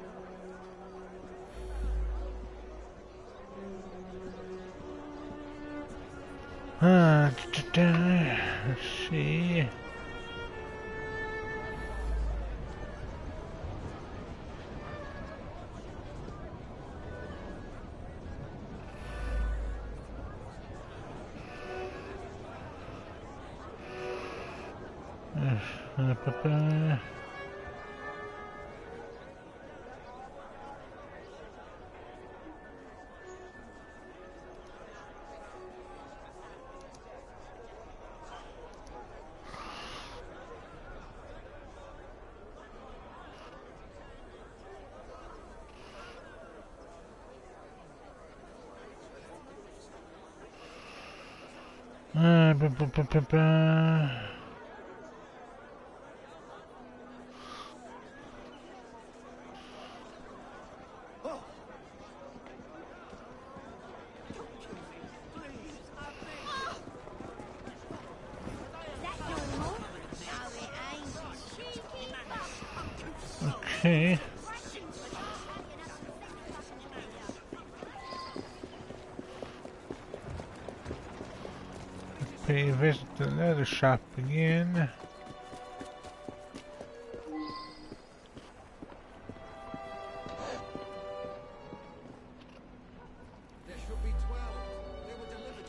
Let's see. Ba-ba. Ba-ba-ba-ba-ba. Okay. Pay a visit to the leather shop again.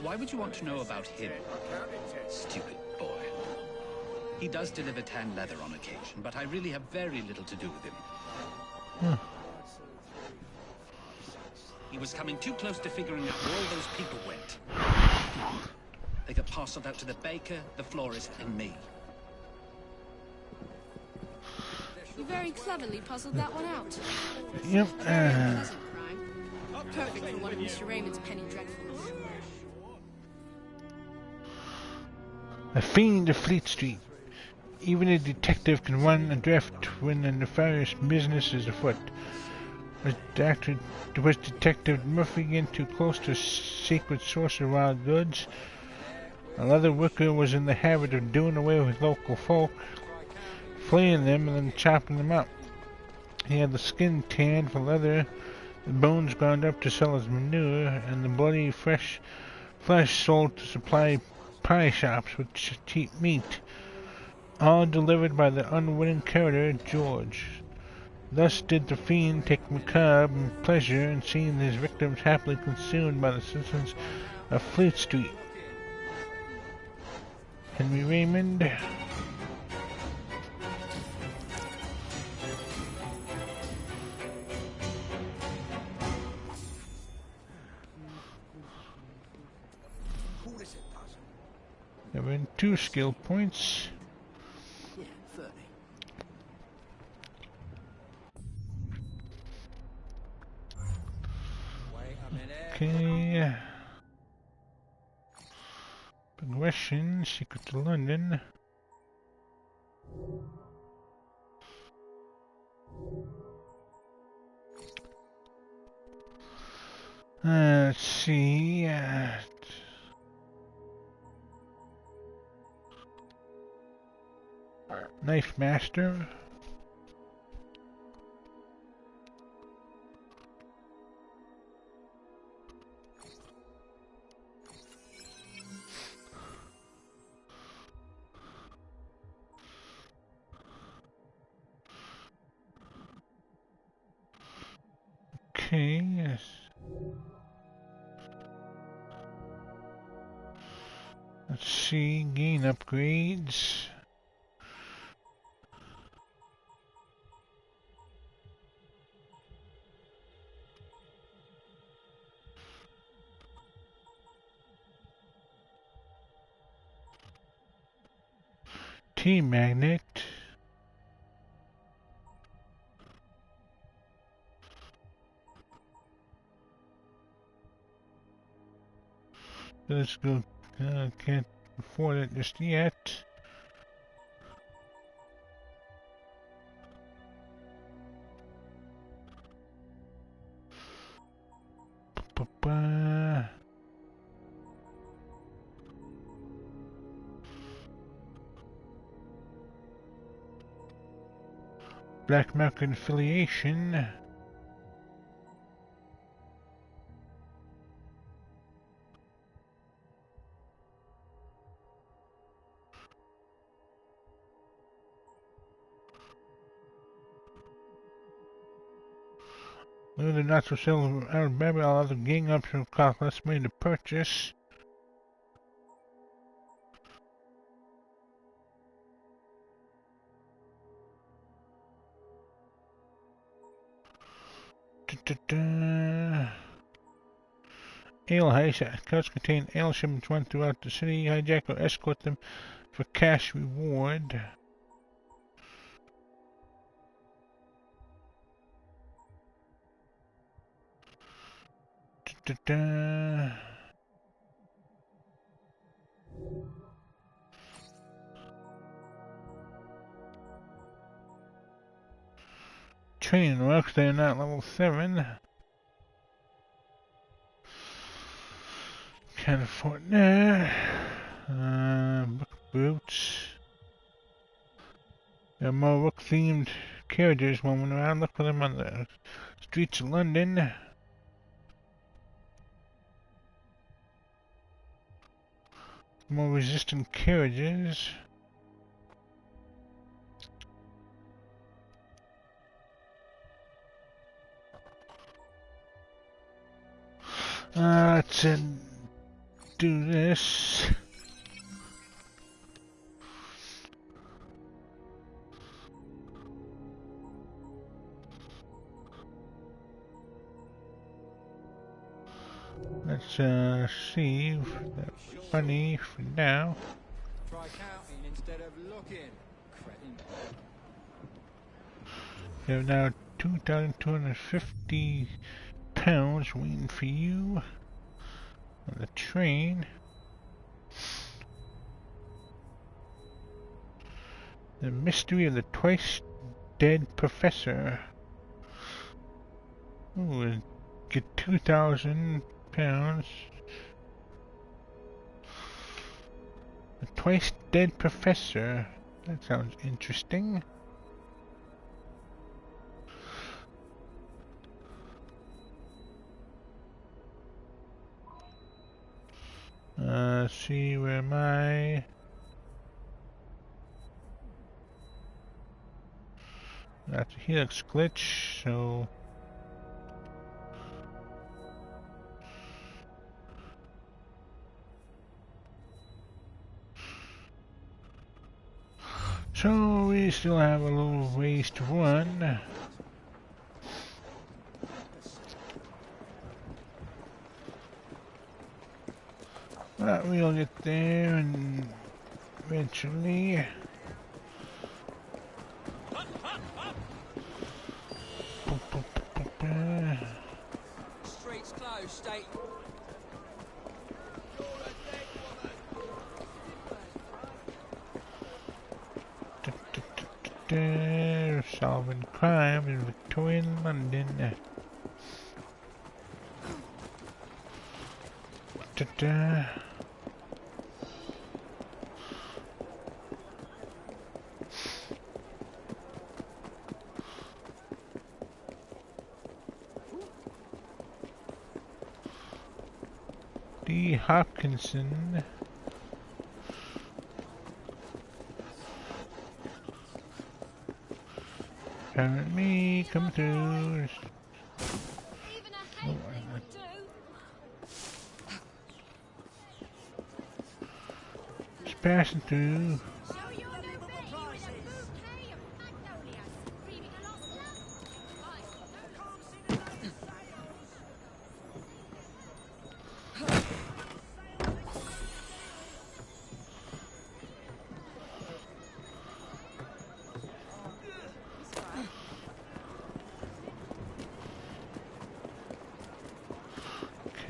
Why would you want to know about him? Stupid boy. He does deliver tan leather on occasion, but I really have very little to do with him. He was coming too close to figuring out where all those people went. They got parceled out to the baker, the florist, and me. You very cleverly puzzled that one out. Yep. Very unpleasant crime. Perfect for one of Mr. Raymond's penny dreadfuls. A fiend of Fleet Street. Even a detective can run adrift when a nefarious business is afoot. Was Detective Murphy in too close to a secret source of wild goods? A leather worker was in the habit of doing away with local folk, flaying them and then chopping them up. He had the skin tanned for leather, the bones ground up to sell as manure, and the bloody fresh flesh sold to supply pie shops with cheap meat, all delivered by the unwitting carrier George. Thus did the fiend take macabre pleasure in seeing his victims happily consumed by the citizens of Fleet Street. Henry Raymond. Having 2 skill points. Yeah, 30. Okay. Progression, Secret to London. Let's see. Knife Master. Okay, yes. Let's see, gain upgrades. T-magnet. Let's go. Can't afford it just yet. Ba-ba. Black market affiliation. Limited not for sale out of Babel, all other gang options cost less money to purchase. Ale heist. Carts contain ale shipments run throughout the city. Hijack or escort them for cash reward. Training rocks, they're not level 7. Can't afford that. Book boots. There are more rook-themed carriages roaming around. Look for them on the streets of London. More resistant carriages. Let's do this. Let's save that money for now. Try counting instead of looking. We have now 2,250 pounds waiting for you on the train. The mystery of the twice dead professor. Ooh, get 2,000 pounds. The twice dead professor. That sounds interesting. See, where am I? That's a helix glitch, so... So we still have a little ways to run. But we'll get there and eventually. Streets closed, state. Solving crime in Victorian London. D. Hopkinson. Parent me, come through. Just passing through.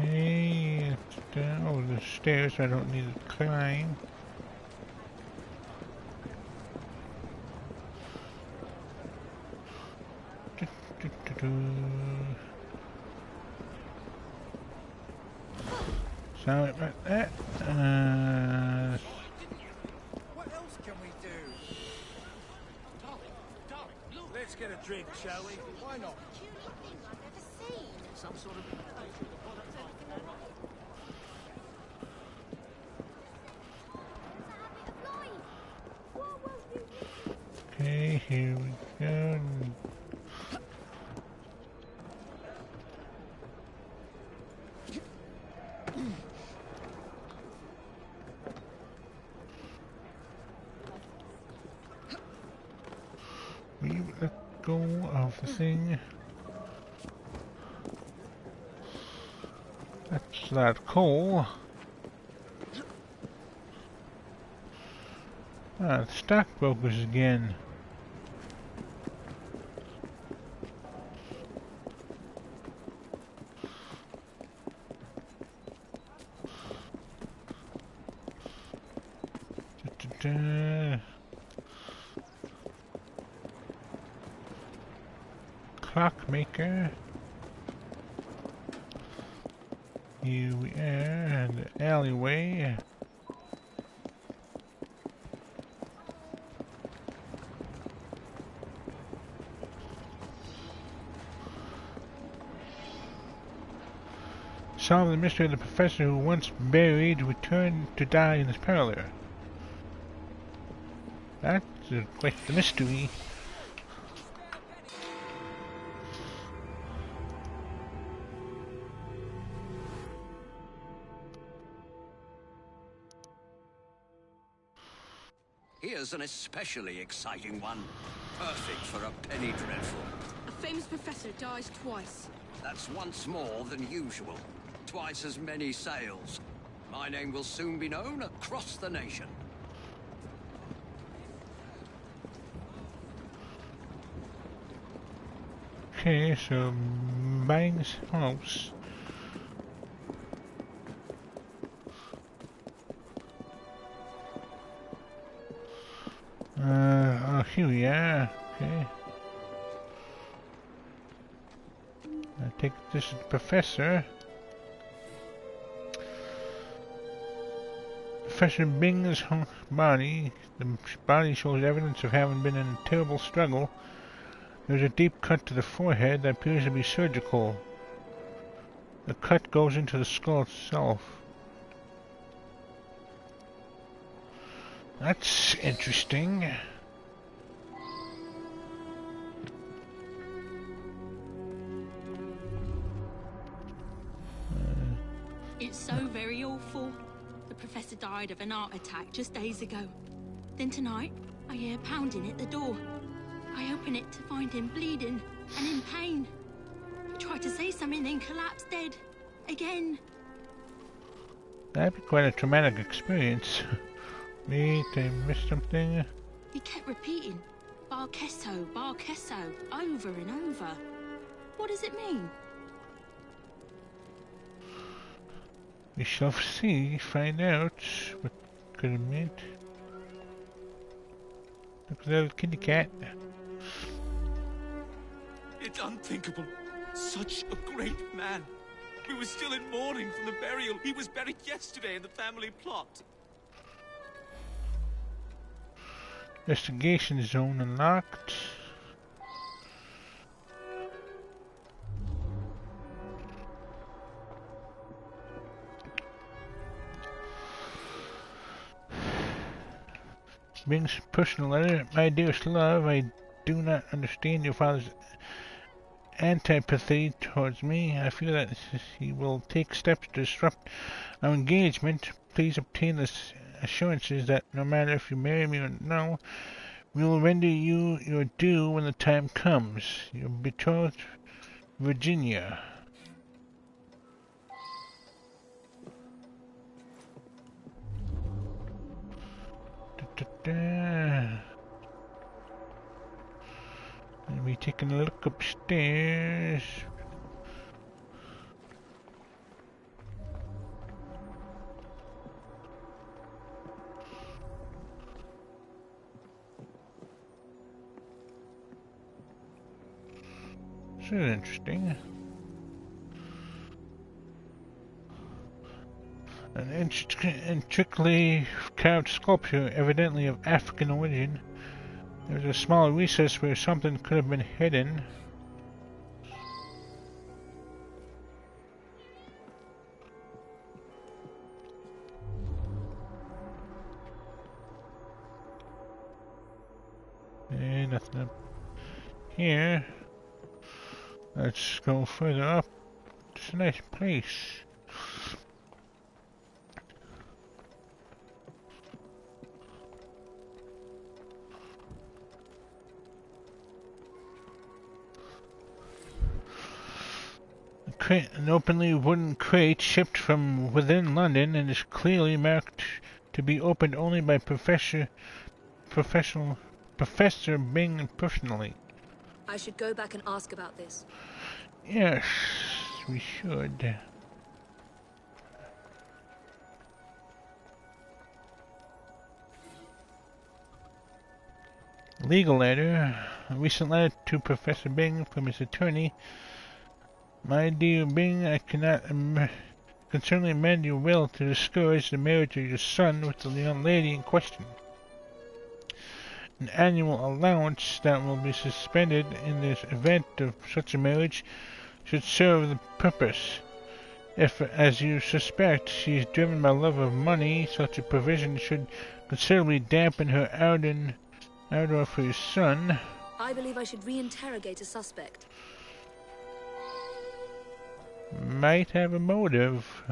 Okay, oh, the stairs I don't need to climb. Sorry about that. What else can we do? Darling, let's get a drink, shall we? Why not? Some sort of... Okay, here we go. We let go of the thing. That's that coal. Ah, the stockbrokers again. Clockmaker. Here we are in the alleyway. Solve the mystery of the professor who once buried returned to die in his parlor. That's quite the mystery. Here's an especially exciting one. Perfect for a penny dreadful. A famous professor dies twice. That's once more than usual. Twice as many sales. My name will soon be known across the nation. Okay, so buying this house. Oh, here we are. Okay. I take this is the professor. Professor Bing's body. The body shows evidence of having been in a terrible struggle. There's a deep cut to the forehead that appears to be surgical. The cut goes into the skull itself. That's interesting. It's so very awful. The professor died of an heart attack just days ago. Then tonight, I hear pounding at the door. I open it to find him bleeding and in pain. I tried to say something, then collapsed dead. Again. That'd be quite a traumatic experience. Wait, I missed something. He kept repeating, Bar Kesso, over and over. What does it mean? We shall see, find out what could have meant. Look at the little kitty cat. It's unthinkable. Such a great man. We were still in mourning from the burial. He was buried yesterday in the family plot. Investigation zone unlocked. Bing's personal letter. My dearest love, I do not understand your father's antipathy towards me. I feel that he will take steps to disrupt our engagement. Please obtain the assurances that no matter if you marry me or no, we will render you your due when the time comes. Your betrothed, Virginia. And we taking a look upstairs. This is interesting. An intricately carved sculpture, evidently of African origin. There's a small recess where something could have been hidden. And nothing up here. Let's go further up. It's a nice place. an openly wooden crate shipped from within London and is clearly marked to be opened only by Professor Bing personally. I should go back and ask about this. Yes, we should. Legal letter. A recent letter to Professor Bing from his attorney. My dear Bing, I cannot can certainly amend your will to discourage the marriage of your son with the young lady in question. An annual allowance that will be suspended in the event of such a marriage should serve the purpose. If, as you suspect, she is driven by love of money, such a provision should considerably dampen her ardor for your son. I believe I should reinterrogate a suspect. Might have a motive.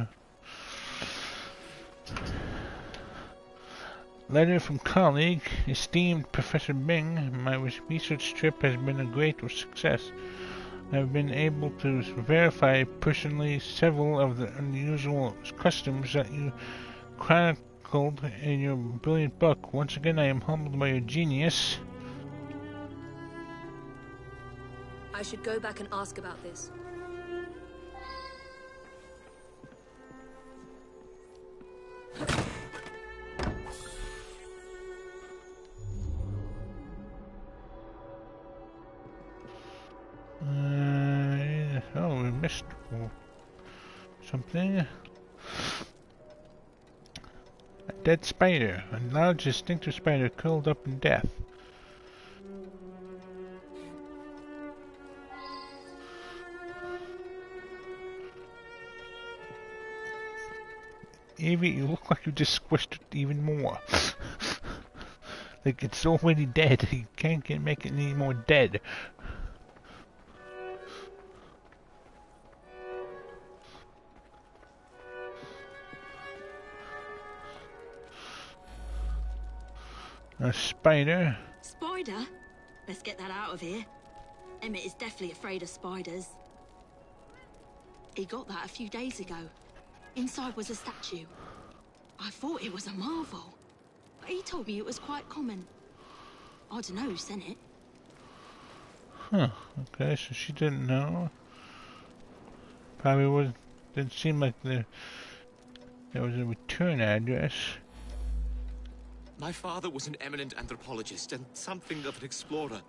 Letter from colleague, esteemed Professor Bing. My research trip has been a great success. I have been able to verify personally several of the unusual customs that you chronicled in your brilliant book. Once again, I am humbled by your genius. I should go back and ask about this. Oh, we missed something. A dead spider. A large, distinctive spider curled up in death. Evie, you look like you just squished it even more. Like it's already dead. You can't make it any more dead. A spider. Spider? Let's get that out of here. Emmett is definitely afraid of spiders. He got that a few days ago. Inside was a statue. I thought it was a marvel. But he told me it was quite common. I don't know who sent it. Huh. Okay, so she didn't know. Probably didn't seem like there was a return address. My father was an eminent anthropologist and something of an explorer.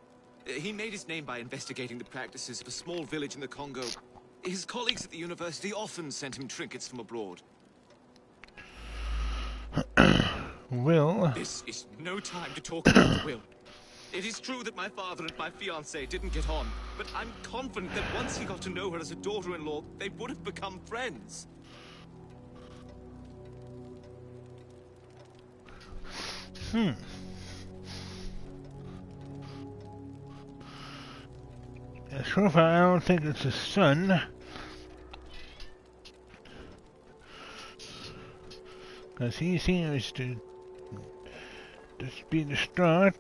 He made his name by investigating the practices of a small village in the Congo. His colleagues at the university often sent him trinkets from abroad. Will? This is no time to talk about Will. It is true that my father and my fiancée didn't get on, but I'm confident that once he got to know her as a daughter-in-law, they would have become friends. So far, I don't think it's his son. Because he seems to just be distraught.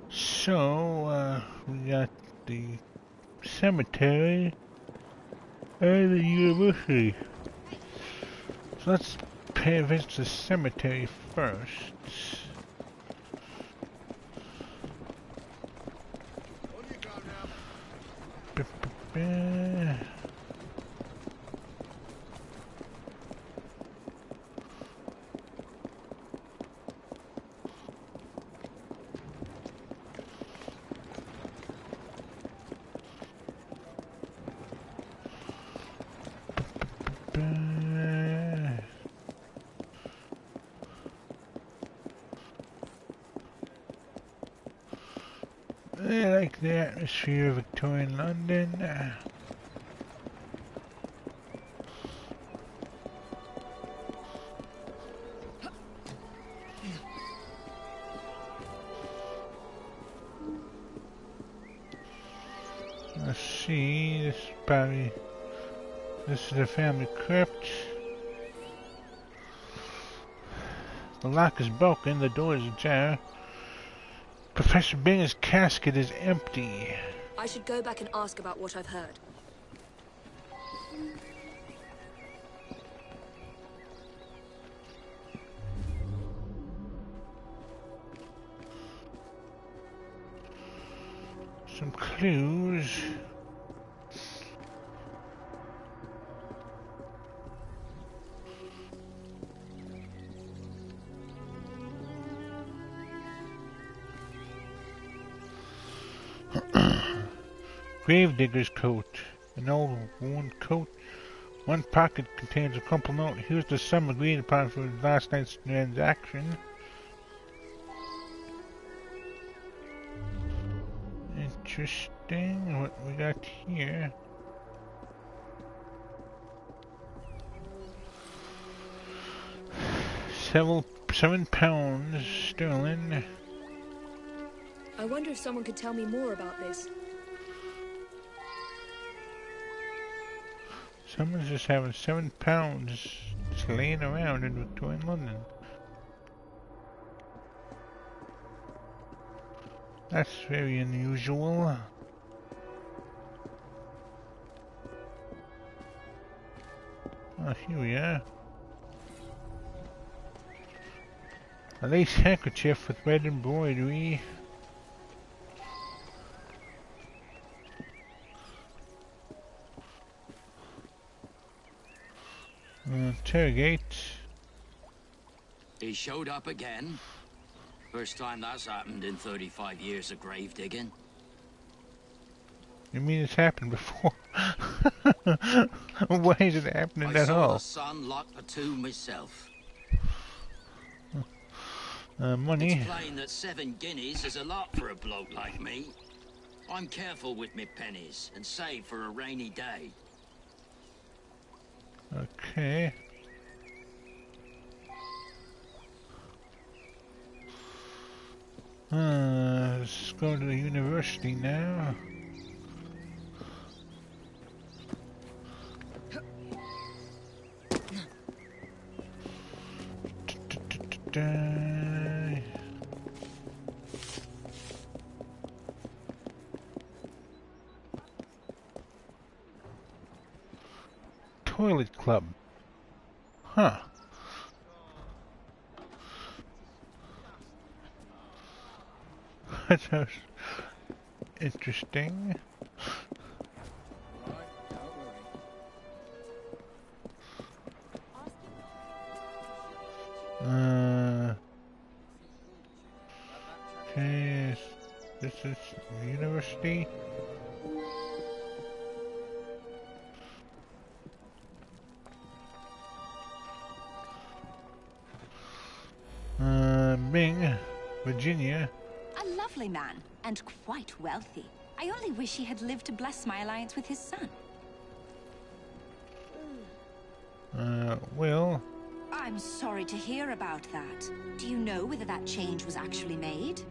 So, we got the cemetery and the university. So let's pay a visit to the cemetery first. I like the atmosphere of Victorian London. Let's see, this is the family crypt. The lock is broken, the door is ajar. Professor Binger's casket is empty. I should go back and ask about what I've heard. Some clues. Gravedigger's coat. An old worn coat. One pocket contains a crumpled note. Here's the sum agreed upon for last night's transaction. Interesting. What we got here? £7 sterling. I wonder if someone could tell me more about this. Someone's just having £7 just laying around in Victorian London. That's very unusual. Oh, here we are. A lace handkerchief with red embroidery. Interrogate. He showed up again. First time that's happened in 35 years of grave digging. You mean it's happened before? Why is it happening at all? I saw the son lock the tomb myself. Money. It's plain that 7 guineas is a lot for a bloke like me. I'm careful with me pennies and save for a rainy day. Okay. Let's go to the university now. Toilet club. Huh. That sounds interesting. Okay, this is the university. Bing, Virginia. A lovely man, and quite wealthy. I only wish he had lived to bless my alliance with his son. Will. I'm sorry to hear about that. Do you know whether that change was actually made?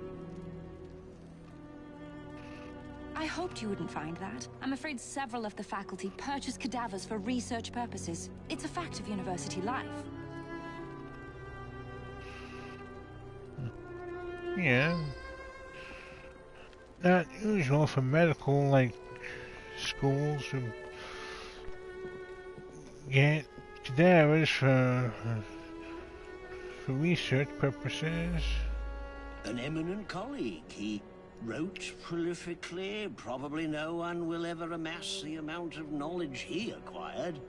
I hoped you wouldn't find that. I'm afraid several of the faculty purchase cadavers for research purposes. It's a fact of university life. Yeah. Not usual for medical, like, schools who get cadavers for research purposes. An eminent colleague. He wrote prolifically. Probably no one will ever amass the amount of knowledge he acquired.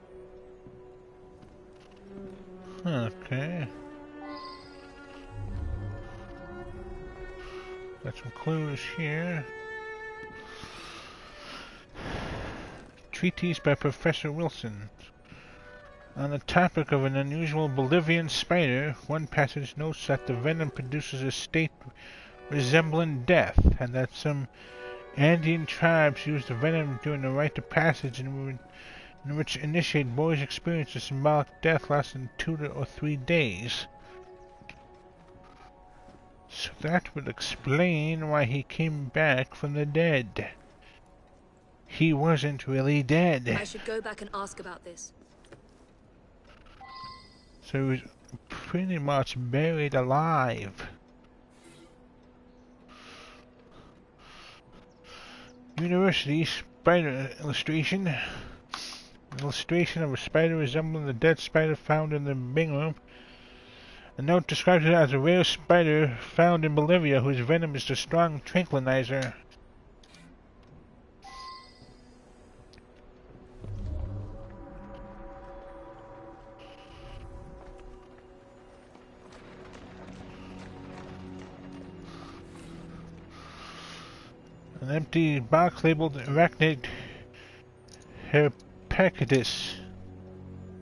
Okay. Got some clues here. Treatise by Professor Wilson. On the topic of an unusual Bolivian spider, one passage notes that the venom produces a state resembling death, and that some Andean tribes use the venom during the rite of passage in which initiate boys experience a symbolic death lasting 2 or 3 days. So that would explain why he came back from the dead. He wasn't really dead. I should go back and ask about this. So he was pretty much buried alive. University spider illustration. An illustration of a spider resembling the dead spider found in the Bing room. A note describes it as a rare spider found in Bolivia whose venom is a strong tranquilizer. An empty box labeled arachnid herpetitis.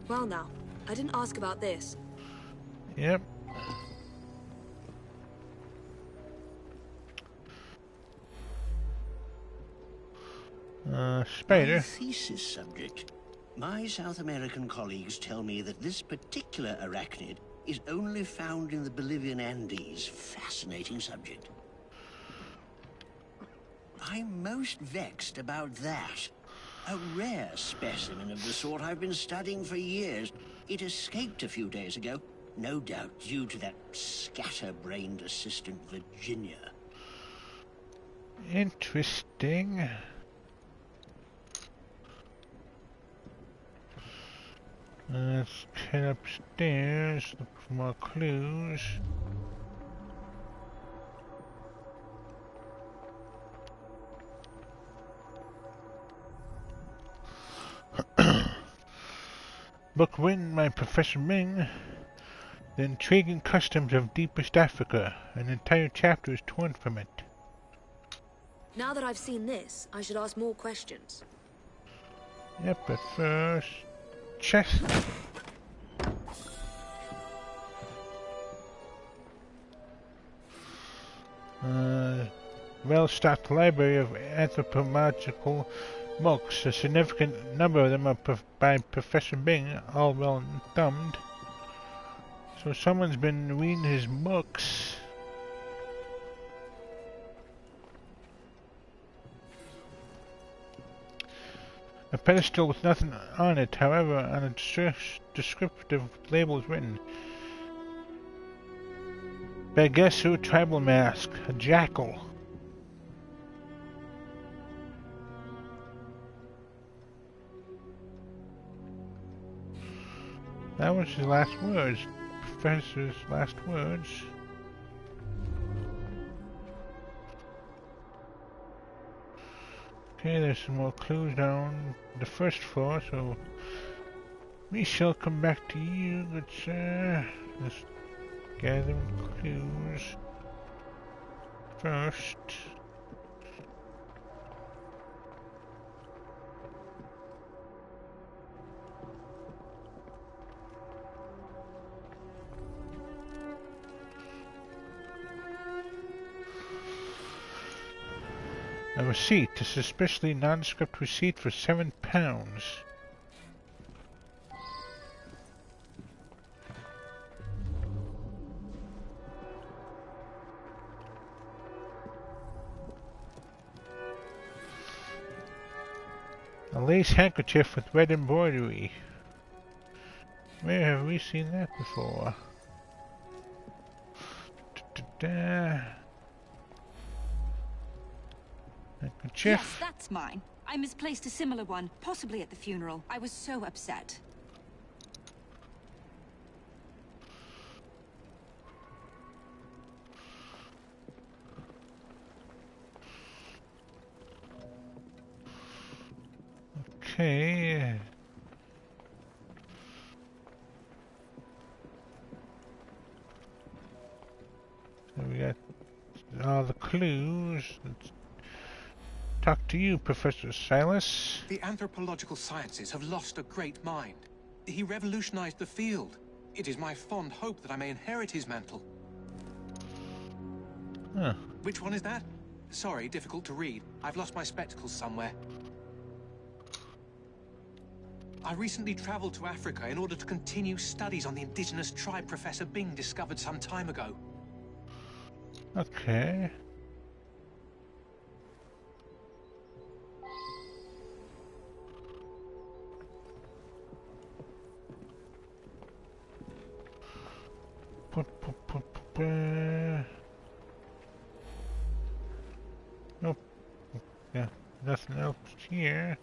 Well now, I didn't ask about this. Yep. Spider. My thesis subject. My South American colleagues tell me that this particular arachnid is only found in the Bolivian Andes. Fascinating subject. I'm most vexed about that. A rare specimen of the sort I've been studying for years. It escaped a few days ago, no doubt due to that scatterbrained assistant Virginia. Interesting. Let's head upstairs, look for more clues. Book written by Professor Ming. The intriguing customs of deepest Africa. An entire chapter is torn from it. Now that I've seen this, I should ask more questions. Yep, but first... chest. Well-stocked library of anthropological books. A significant number of them are by Professor Bing, all well thumbed. So someone's been reading his books. A pedestal with nothing on it, however, on a descriptive label is written. Begesu tribal mask, a jackal. That was his last words. Professor's last words. Okay, there's some more clues down the first floor, so we shall come back to you, good sir. Let's gather clues first. A receipt, a suspiciously nondescript receipt for £7. A lace handkerchief with red embroidery. Where have we seen that before? Handkerchief. Yes, that's mine. I misplaced a similar one, possibly at the funeral. I was so upset. Okay. So we got all the clues. Let's talk to you, Professor Silas. The anthropological sciences have lost a great mind. He revolutionized the field. It is my fond hope that I may inherit his mantle. Huh. Which one is that? Sorry, difficult to read. I've lost my spectacles somewhere. I recently traveled to Africa in order to continue studies on the indigenous tribe Professor Bing discovered some time ago. Okay. Nope. Yeah. Nothing else here.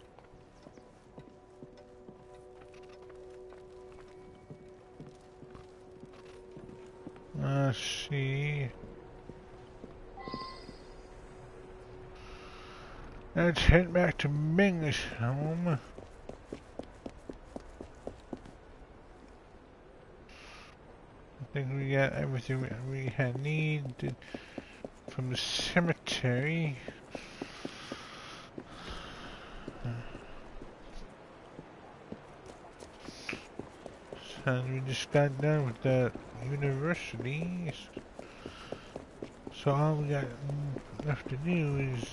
Let's see. Let's head back to Ming's home. I think we got everything we had needed from the cemetery. And we just got done with the university. So all we got left to do is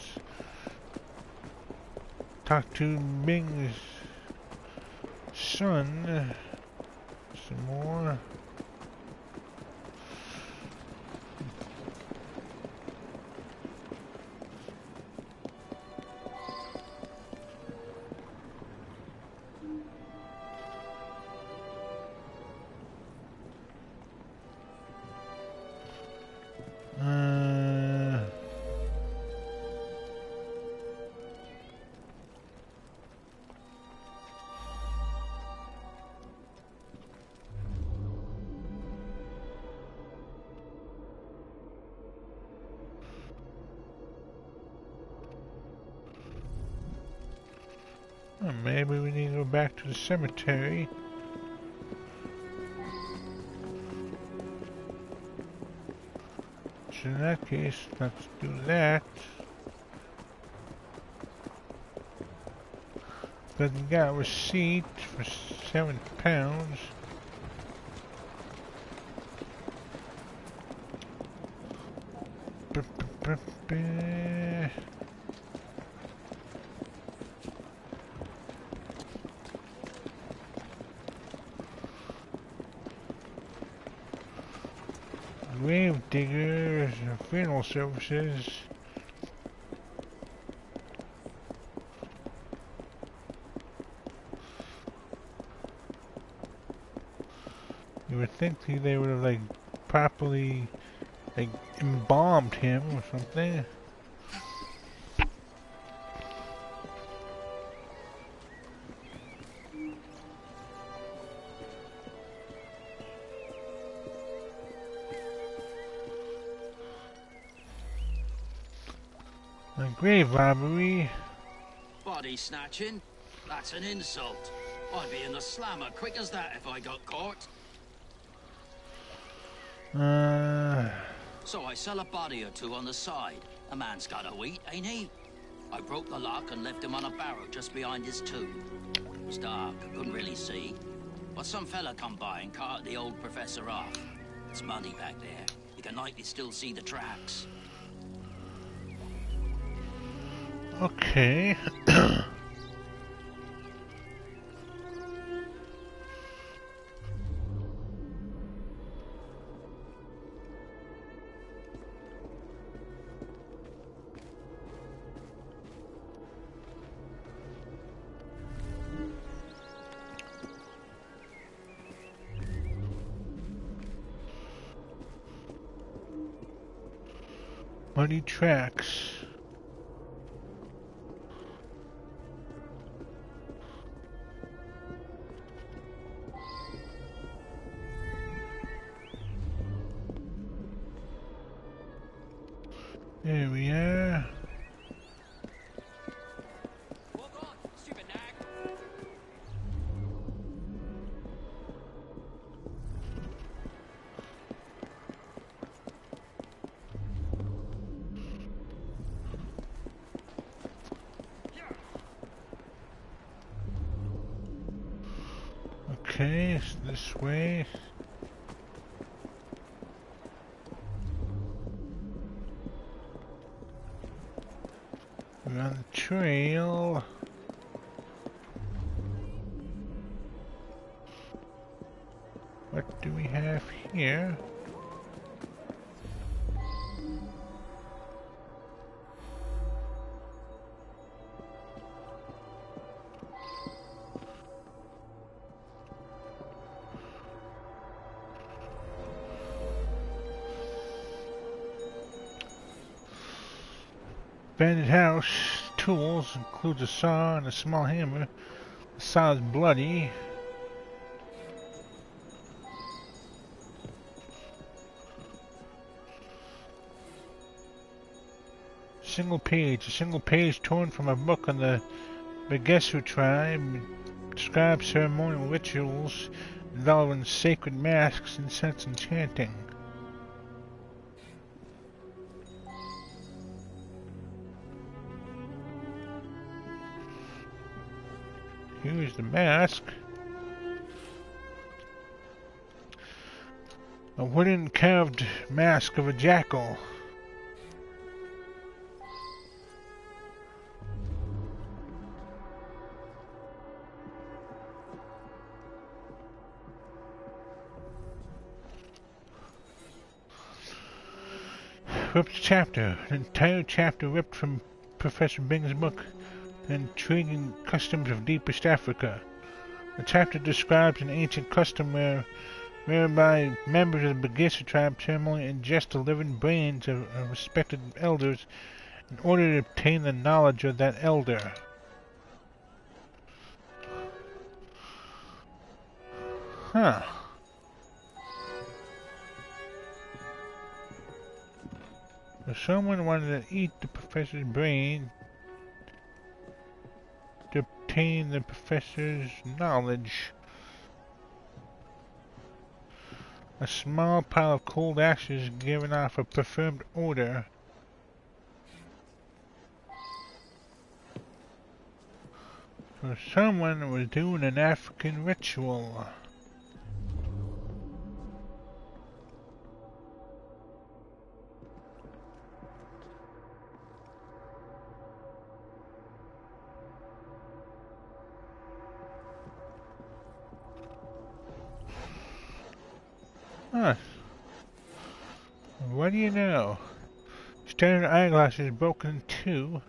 talk to Ming's son some more. Maybe we need to go back to the cemetery. So in that case, let's do that. But we got a receipt for £7. Grave diggers, funeral services. You would think they would have like properly like embalmed him or something. A grave robbery. Body snatching? That's an insult. I'd be in the slammer quick as that if I got caught. So I sell a body or two on the side. A man's got to eat, ain't he? I broke the lock and left him on a barrow just behind his tomb. It was dark, I couldn't really see. But some fella come by and carted the old professor off. It's money back there. You can likely still see the tracks. Okay. Muddy tracks. There we are. Okay, it's this way. We're on the trail. What do we have here? Abandoned house, tools, includes a saw and a small hammer. The saw is bloody. A single page torn from a book on the Begesu tribe, describes ceremonial rituals involving sacred masks, incense, and chanting. Here's the mask. A wooden carved mask of a jackal. Ripped chapter. An entire chapter ripped from Professor Bing's book, The Intriguing Customs of Deepest Africa. The chapter describes an ancient custom whereby members of the Begesu tribe ceremonially ingest the living brains of respected elders in order to obtain the knowledge of that elder. Huh. So someone wanted to eat the professor's brain to obtain the professor's knowledge. A small pile of cold ashes giving off a perfumed odor. So someone was doing an African ritual. Huh. What do you know? Standard eyeglasses broken in two.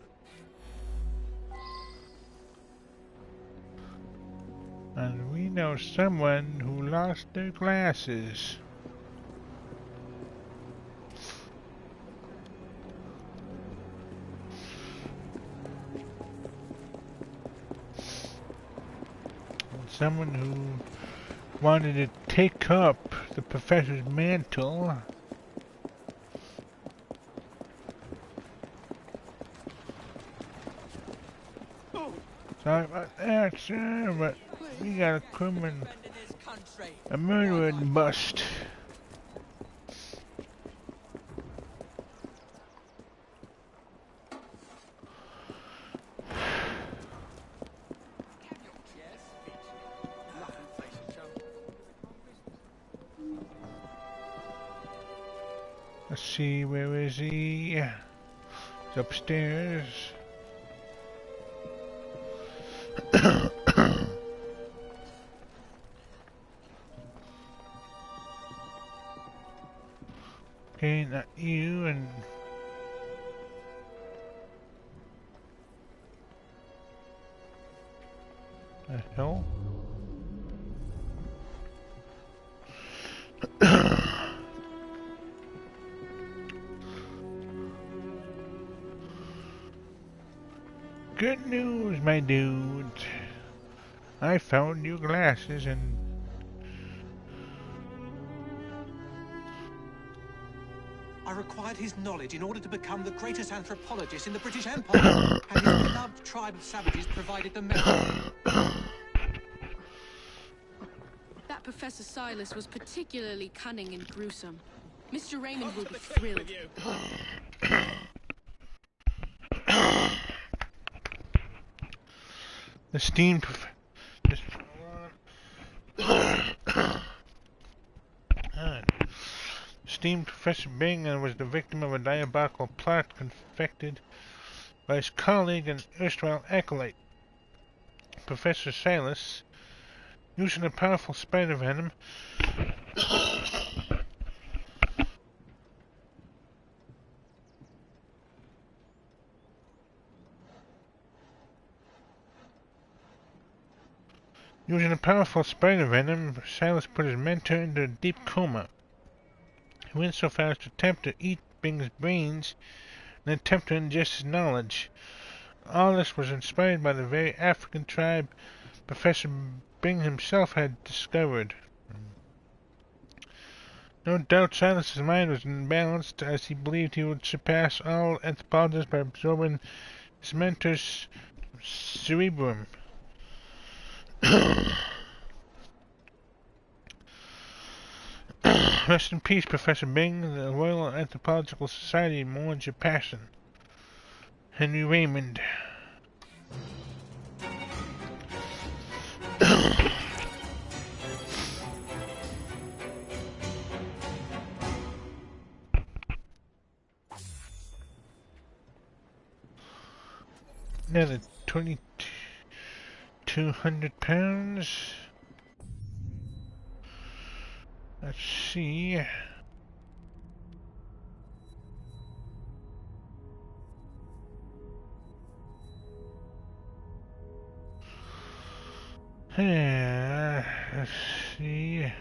And we know someone who lost their glasses. And someone who wanted to take up the professor's mantle. Sorry about that, sir, but we got a criminal, a murderer to bust. Let's see, where is he? He's upstairs. Okay, not you, and the hell? Good news, my dude. I found your glasses and I required his knowledge in order to become the greatest anthropologist in the British Empire, and his beloved tribe of savages provided the method. That Professor Silas was particularly cunning and gruesome. Mr. Raymond will be thrilled. the steamed esteemed Professor Bing was the victim of a diabolical plot confected by his colleague and erstwhile acolyte, Professor Silas. Using a powerful spider venom, Silas put his mentor into a deep coma. He went so far as to attempt to eat Bing's brains and attempt to ingest his knowledge. All this was inspired by the very African tribe Professor Bing himself had discovered. No doubt Silas's mind was imbalanced, as he believed he would surpass all anthropologists by absorbing his mentor's cerebrum. Rest in peace, Professor Bing. The Royal Anthropological Society mourns your passing. Henry Raymond. Another 2,200 pounds. Let's see. Let's see.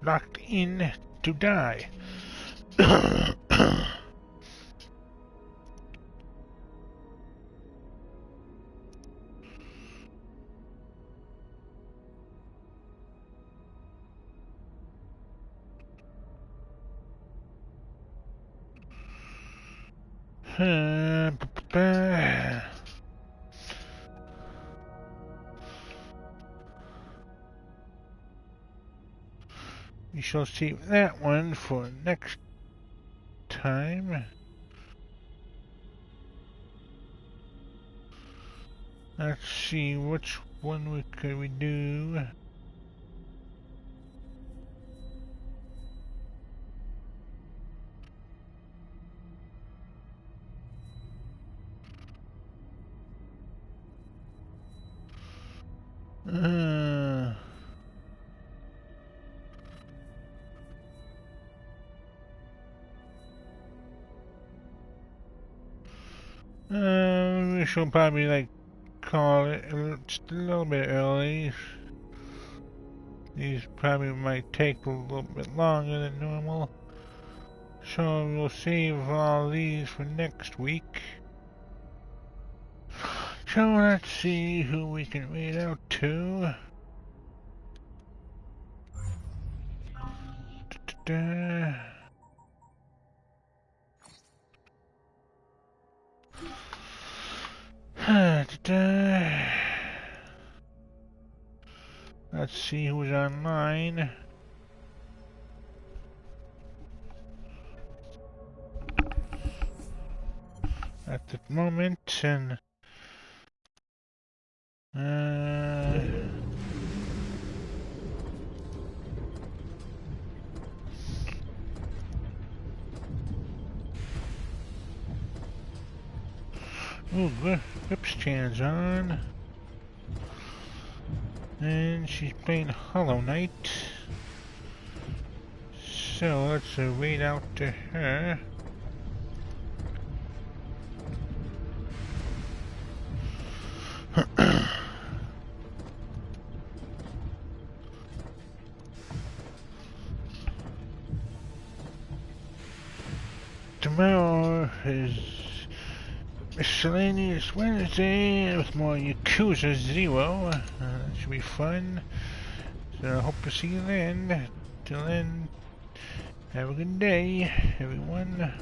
Locked in to die. We shall save that one for next time. Let's see which one could we do. We shall probably call it just a little bit early. These probably might take a little bit longer than normal. So we'll save all these for next week. So let's see who we can read out to. Let's see who's online. At the moment, and ooh, Gripschan's on. And she's playing Hollow Knight. So let's read out to her. Tomorrow is Miscellaneous Wednesday with more Yakuza 0. That should be fun. So I hope to see you then. Till then, have a good day, everyone.